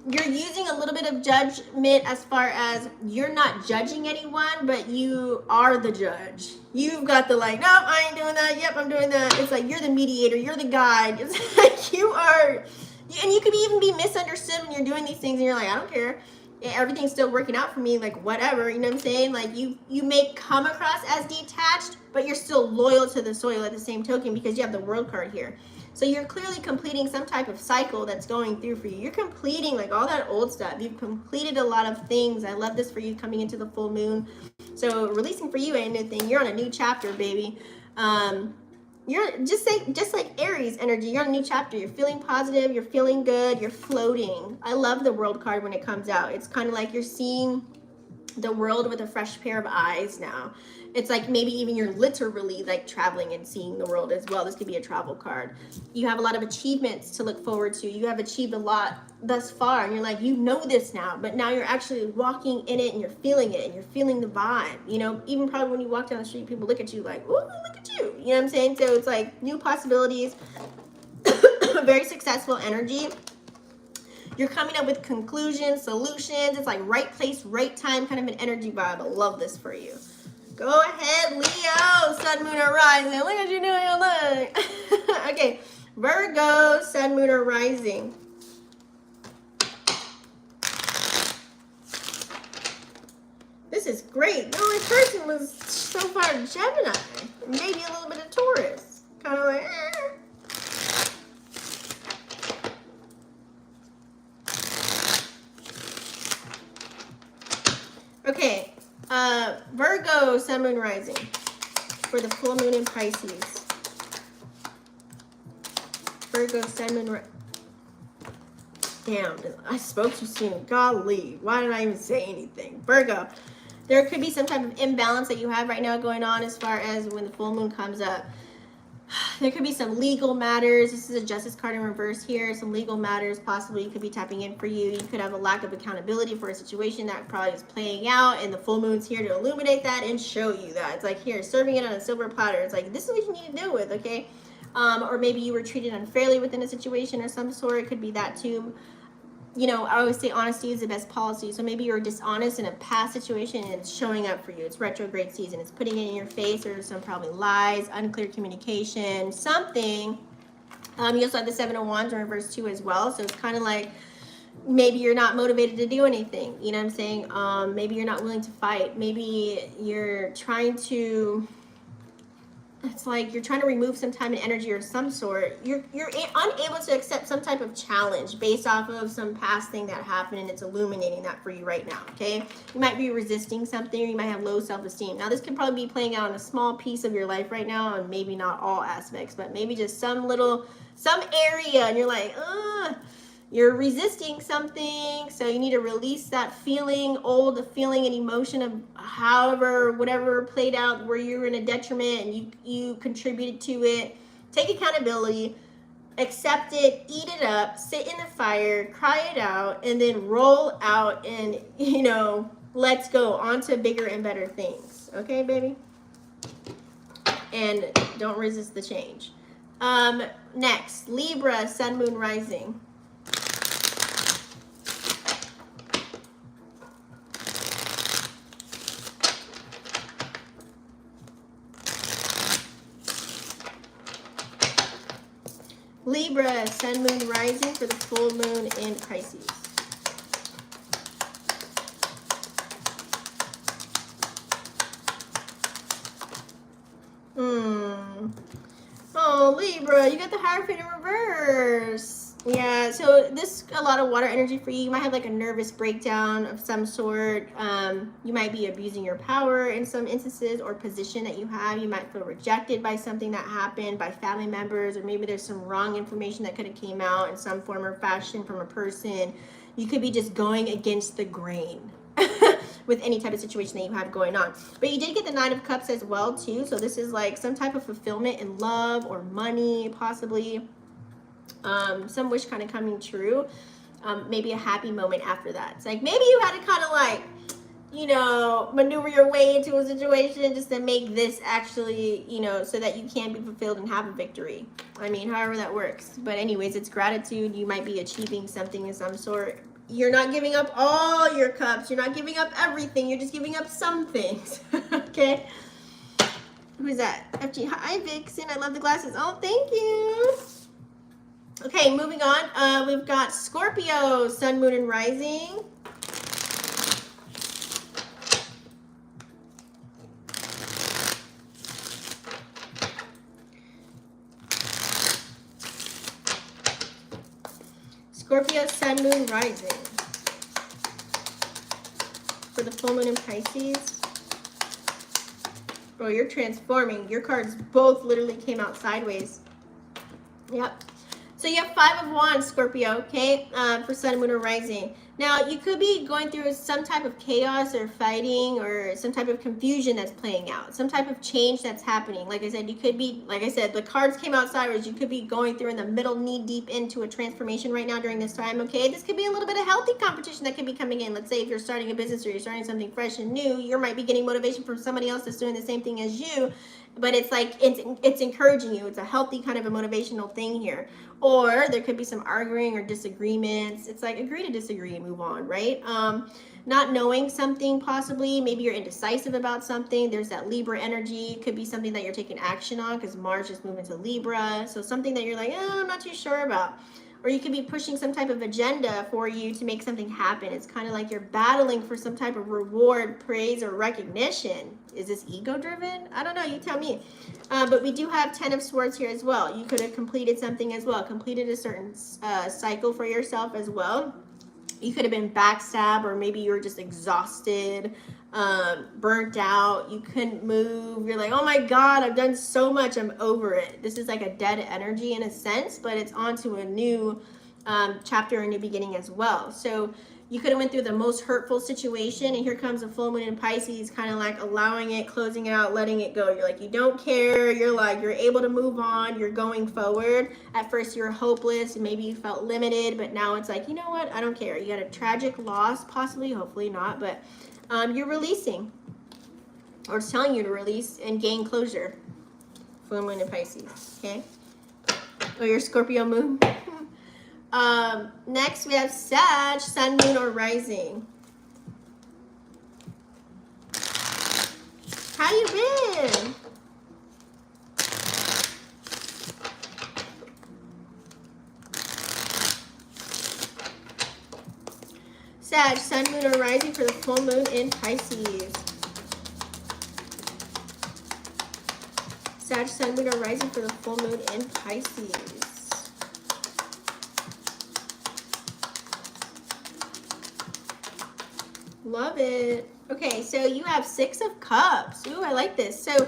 using a little bit of judgment as far as you're not judging anyone, but you are the judge. You've got the like, nope, I ain't doing that. Yep, I'm doing that. It's like you're the mediator. You're the guide. It's like you are, and you could even be misunderstood when you're doing these things and you're like, I don't care. Everything's still working out for me, like whatever, you know what I'm saying? Like you may come across as detached, but you're still loyal to the soil at the same token because you have the World card here. So you're clearly completing some type of cycle that's going through for you. You're completing like all that old stuff. You've completed a lot of things. I love this for you coming into the full moon. So releasing for you ain't anything. You're on a new chapter, baby. You're just like Aries energy. You're on a new chapter. You're feeling positive. You're feeling good. You're floating. I love the World card when it comes out. It's kind of like you're seeing the world with a fresh pair of eyes now. It's like maybe even you're literally like traveling and seeing the world as well. This could be a travel card. You have a lot of achievements to look forward to. You have achieved a lot thus far, and you're like, you know this now, but now you're actually walking in it and you're feeling it and you're feeling the vibe. You know, even probably when you walk down the street, people look at you like, ooh, look at you. You know what I'm saying? So it's like new possibilities, very successful energy. You're coming up with conclusions, solutions. It's like right place, right time, kind of an energy vibe. I love this for you. Go ahead, Leo, sun, moon, or rising. Look at you doing your look. Okay, Virgo, sun, moon, or rising. This is great. The only person was so far Gemini. Maybe a little bit of Taurus. Kind of like, Okay, Virgo, sun, moon, rising for the full moon in Pisces. Virgo, sun, moon, damn, I spoke too soon. Golly, why did I even say anything? Virgo, there could be some type of imbalance that you have right now going on as far as when the full moon comes up. There could be some legal matters. This is a justice card in reverse here. Some legal matters possibly could be tapping in for you. You could have a lack of accountability for a situation that probably is playing out, and the full moon's here to illuminate that and show you that. It's like, here, serving it on a silver platter. It's like, this is what you need to deal with, okay? Or maybe you were treated unfairly within a situation of some sort. It could be that too. You know, I always say honesty is the best policy. So maybe you're dishonest in a past situation and it's showing up for you. It's retrograde season. It's putting it in your face. Or some probably lies, unclear communication, something. You also have the Seven of Wands in reverse too as well. So it's kind of like maybe you're not motivated to do anything. You know what I'm saying? Maybe you're not willing to fight. Maybe you're trying to... It's like you're trying to remove some time and energy or some sort. You're unable to accept some type of challenge based off of some past thing that happened, and it's illuminating that for you right now, okay? You might be resisting something, or you might have low self-esteem. Now, this could probably be playing out in a small piece of your life right now, and maybe not all aspects, but maybe just some area, and you're like, you're resisting something, so you need to release that feeling, old feeling and emotion of however, whatever played out where you're in a detriment and you contributed to it. Take accountability, accept it, eat it up, sit in the fire, cry it out, and then roll out and, you know, let's go on to bigger and better things. Okay, baby? And don't resist the change. Next, Libra, sun, moon, rising. Libra, sun, moon, rising for the full moon in Pisces. Oh, Libra, you got the Hierophant in reverse. Yeah, so this a lot of water energy for you. You might have like a nervous breakdown of some sort. You might be abusing your power in some instances or position that you have. You might feel rejected by something that happened by family members, or maybe there's some wrong information that could have came out in some form or fashion from a person. You could be just going against the grain with any type of situation that you have going on. But you did get the Nine of Cups as well too. So this is like some type of fulfillment in love or money, possibly. Some wish kind of coming true. Maybe a happy moment after that. It's like maybe you had to kind of like, you know, maneuver your way into a situation just to make this actually, you know, so that you can be fulfilled and have a victory. I mean, however that works. But anyways, it's gratitude. You might be achieving something of some sort. You're not giving up all your cups. You're not giving up everything. You're just giving up some things. Okay? Who's that? FG. Hi, Vixen. I love the glasses. Oh, thank you. Okay, moving on. We've got Scorpio, sun, moon, and rising. Scorpio, sun, moon, rising. For the full moon in Pisces. Bro, you're transforming. Your cards both literally came out sideways. Yep. So you have 5 of Wands, Scorpio, okay, for sun, moon, or rising. Now, you could be going through some type of chaos or fighting or some type of confusion that's playing out, some type of change that's happening. Like I said, you could be, like I said, the cards came out sideways. You could be going through in the middle, knee deep into a transformation right now during this time, okay? This could be a little bit of healthy competition that could be coming in. Let's say if you're starting a business or you're starting something fresh and new, you might be getting motivation from somebody else that's doing the same thing as you, but it's like, it's encouraging you. It's a healthy kind of a motivational thing here. Or there could be some arguing or disagreements. It's like agree to disagree and move on, right? Not knowing something possibly. Maybe you're indecisive about something. There's that Libra energy. It could be something that you're taking action on because Mars is moving to Libra. So something that you're like, I'm not too sure about. Or you could be pushing some type of agenda for you to make something happen. It's kind of like you're battling for some type of reward, praise, or recognition. Is this ego-driven? I don't know. You tell me. But we do have 10 of Swords here as well. You could have completed something as well. Completed a certain cycle for yourself as well. You could have been backstabbed, or maybe you were just exhausted, burnt out. You couldn't move. You're like, oh my God, I've done so much. I'm over it. This is like a dead energy in a sense, but it's onto a new chapter, a new beginning as well. So you could have went through the most hurtful situation, and here comes a full moon in Pisces, kind of like allowing it, closing it out, letting it go. You're like, you don't care. You're like, you're able to move on. You're going forward. At first you're hopeless, and maybe you felt limited, but now it's like, you know what? I don't care. You got a tragic loss, possibly, hopefully not, but you're releasing, or it's telling you to release and gain closure. Full moon in Pisces, okay? Or your Scorpio moon. Next we have Sag, sun, moon, or rising. How you been? Sag, sun, moon, or rising for the full moon in Pisces. Sag, sun, moon, or rising for the full moon in Pisces. Love it. Okay, so you have 6 of Cups. Ooh, I like this. So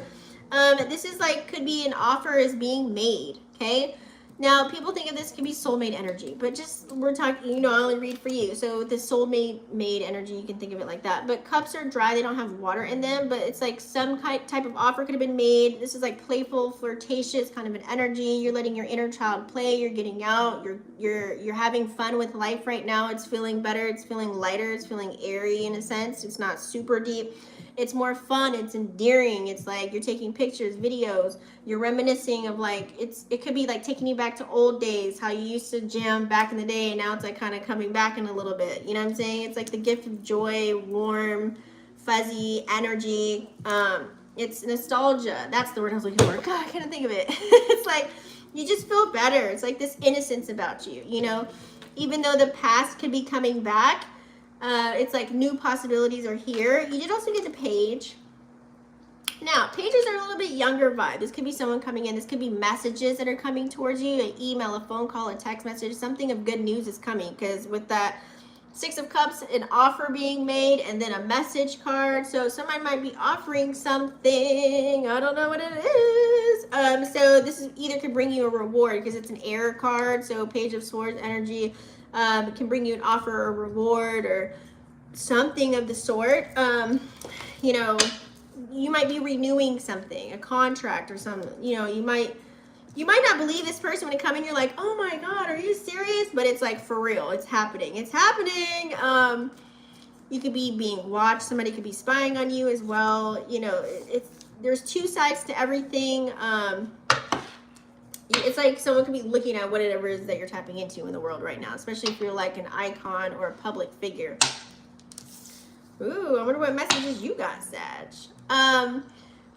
this is like, could be an offer is being made, okay? Now, people think of this could be soulmate energy, but just, we're talking, you know, I only read for you. So the soulmate made energy, you can think of it like that. But cups are dry, they don't have water in them, but it's like some type of offer could have been made. This is like playful, flirtatious kind of an energy. You're letting your inner child play, you're getting out, you're having fun with life right now. It's feeling better, it's feeling lighter, it's feeling airy in a sense. It's not super deep. It's more fun, it's endearing. It's like you're taking pictures, videos, you're reminiscing of like, it could be like taking you back to old days, how you used to jam back in the day, and now it's like kind of coming back in a little bit. You know what I'm saying? It's like the gift of joy, warm, fuzzy energy. It's nostalgia. That's the word I was looking for. God, I couldn't think of it. It's like you just feel better. It's like this innocence about you, you know? Even though the past could be coming back, it's like new possibilities are here. You did also get the Page. Now, pages are a little bit younger vibe. This could be someone coming in. This could be messages that are coming towards you, an email, a phone call, a text message. Something of good news is coming, because with that 6 of Cups, an offer being made, and then a message card. So somebody might be offering something. I don't know what it is. So this is either could bring you a reward, because it's an air card. So Page of Swords energy can bring you an offer or reward or something of the sort. You know, you might be renewing something, a contract or something. You know, you might not believe this person when they come in. You're like, oh my God, are you serious? But it's like, for real, it's happening. It's happening. You could be being watched. Somebody could be spying on you as well. You know, there's 2 sides to everything. It's like someone could be looking at whatever it is that you're tapping into in the world right now, especially if you're like an icon or a public figure. Ooh, I wonder what messages you got, Sag.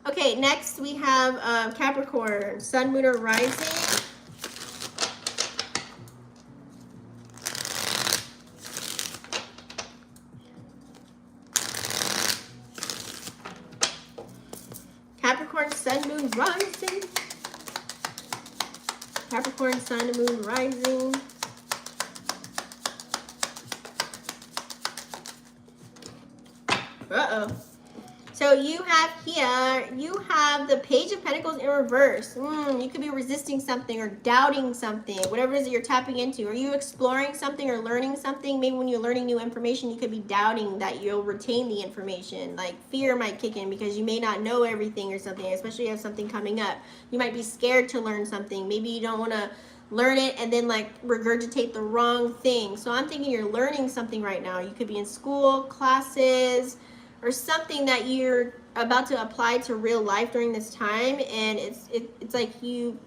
Okay, next we have Capricorn, sun, moon, or rising. Capricorn, sun, moon, rising. Capricorn, sun, moon, rising. Uh-oh. So you have here, you have the Page of Pentacles in reverse. You could be resisting something or doubting something, whatever it is that you're tapping into. Are you exploring something or learning something? Maybe when you're learning new information, you could be doubting that you'll retain the information. Like fear might kick in because you may not know everything or something, especially if you have something coming up. You might be scared to learn something. Maybe you don't want to learn it and then like regurgitate the wrong thing. So I'm thinking you're learning something right now. You could be in school, classes, or something that you're about to apply to real life during this time, and it's like you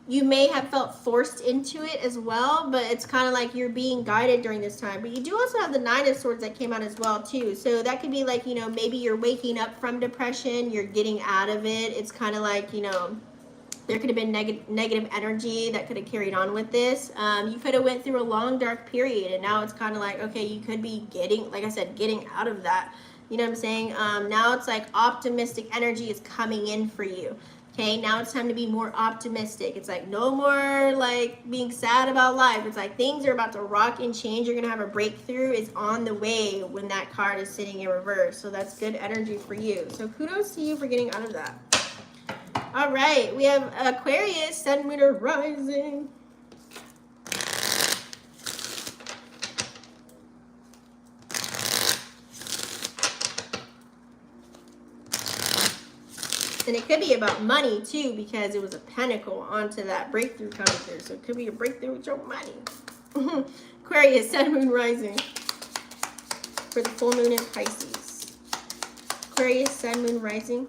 may have felt forced into it as well, but it's kind of like you're being guided during this time. But you do also have the Nine of Swords that came out as well too, so that could be like, you know, maybe you're waking up from depression, you're getting out of it. It's kind of like, you know, there could have been negative energy that could have carried on with this. You could have went through a long dark period, and now it's kind of like, okay, you could be getting, like I said, getting out of that. You know what I'm saying? Now it's like optimistic energy is coming in for you. Okay, now it's time to be more optimistic. It's like no more like being sad about life. It's like things are about to rock and change. You're going to have a breakthrough. It's on the way when that card is sitting in reverse. So that's good energy for you. So kudos to you for getting out of that. All right, we have Aquarius, Sun, Moon, or Rising. And it could be about money too, because it was a pentacle onto that breakthrough coming through. So it could be a breakthrough with your money. Aquarius, Sun, Moon, Rising. For the full moon in Pisces. Aquarius, Sun, Moon, Rising.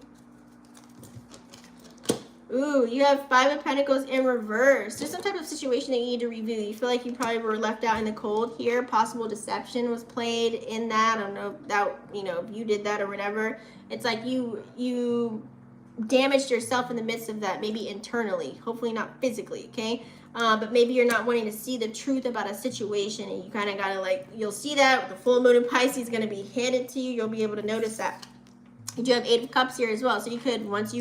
Ooh, you have Five of Pentacles in reverse. There's some type of situation that you need to review. You feel like you probably were left out in the cold here. Possible deception was played in that. I don't know if that, you know, if you did that or whatever. It's like you damaged yourself in the midst of that, maybe internally, hopefully not physically, okay? But maybe you're not wanting to see the truth about a situation, and you kind of gotta like, you'll see that the full moon in Pisces is going to be handed to you. You'll be able to notice that. You do have Eight of Cups here as well, so you could, once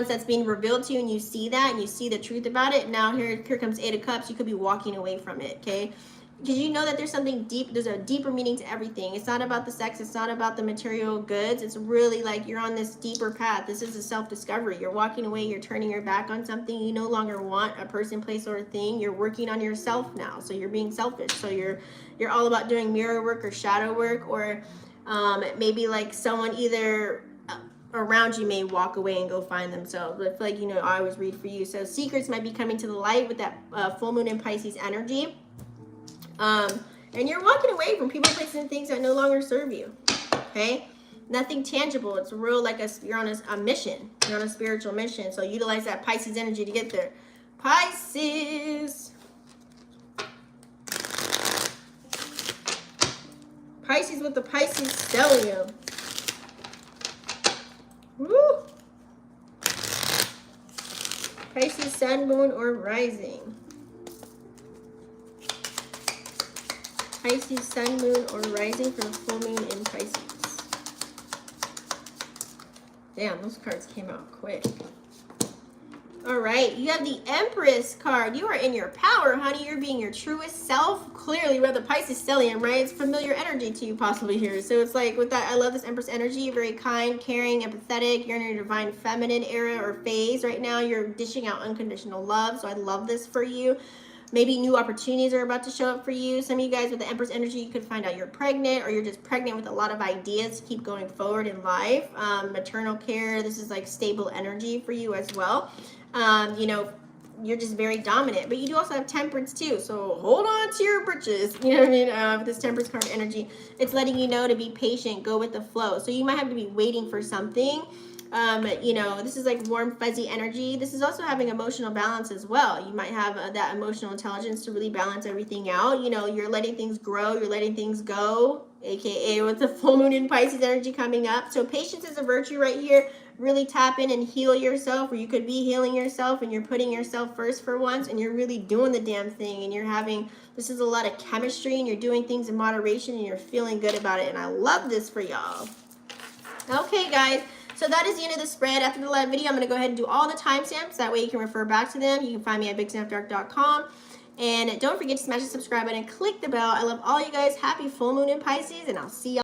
that's being revealed to you and you see that and you see the truth about it, now here comes Eight of Cups, you could be walking away from it, okay? Because you know that there's something deep, there's a deeper meaning to everything. It's not about the sex, it's not about the material goods. It's really like you're on this deeper path. This is a self-discovery. You're walking away, you're turning your back on something. You no longer want a person, place, or a thing. You're working on yourself now. So you're being selfish. So you're all about doing mirror work or shadow work, or maybe like someone either around you may walk away and go find themselves. But I feel like, you know, I always read for you. So secrets might be coming to the light with that full moon in Pisces energy. And you're walking away from people, places, and things that no longer serve you. Okay? Nothing tangible. It's real, like you're on a mission. You're on a spiritual mission. So utilize that Pisces energy to get there. Pisces. Pisces with the Pisces Stellium. Woo! Pisces, Sun, Moon, or Rising. Pisces, Sun, Moon, or Rising for the full moon in Pisces. Damn, those cards came out quick. All right, you have the Empress card. You are in your power, honey. You're being your truest self. Clearly, we have the Pisces Stellium, right? It's familiar energy to you possibly here. So it's like with that, I love this Empress energy. You're very kind, caring, empathetic. You're in your divine feminine era or phase right now. You're dishing out unconditional love. So I love this for you. Maybe new opportunities are about to show up for you. Some of you guys with the Empress energy, you could find out you're pregnant, or you're just pregnant with a lot of ideas to keep going forward in life. Maternal care, this is like stable energy for you as well. You know, you're just very dominant, but you do also have Temperance too. So hold on to your britches. You know what I mean? With this Temperance card energy, it's letting you know to be patient, go with the flow. So you might have to be waiting for something. You know, this is like warm, fuzzy energy. This is also having emotional balance as well. You might have that emotional intelligence to really balance everything out. You know, you're letting things grow, you're letting things go, aka with the full moon in Pisces energy coming up. So patience is a virtue right here. Really tap in and heal yourself, or you could be healing yourself and you're putting yourself first for once, and you're really doing the damn thing, and you're having, this is a lot of chemistry, and you're doing things in moderation, and you're feeling good about it. And I love this for y'all. Okay, guys. So that is the end of the spread. After the live video, I'm going to go ahead and do all the timestamps. That way you can refer back to them. You can find me at bigsnapdark.com. And don't forget to smash the subscribe button and click the bell. I love all you guys. Happy full moon in Pisces, and I'll see y'all.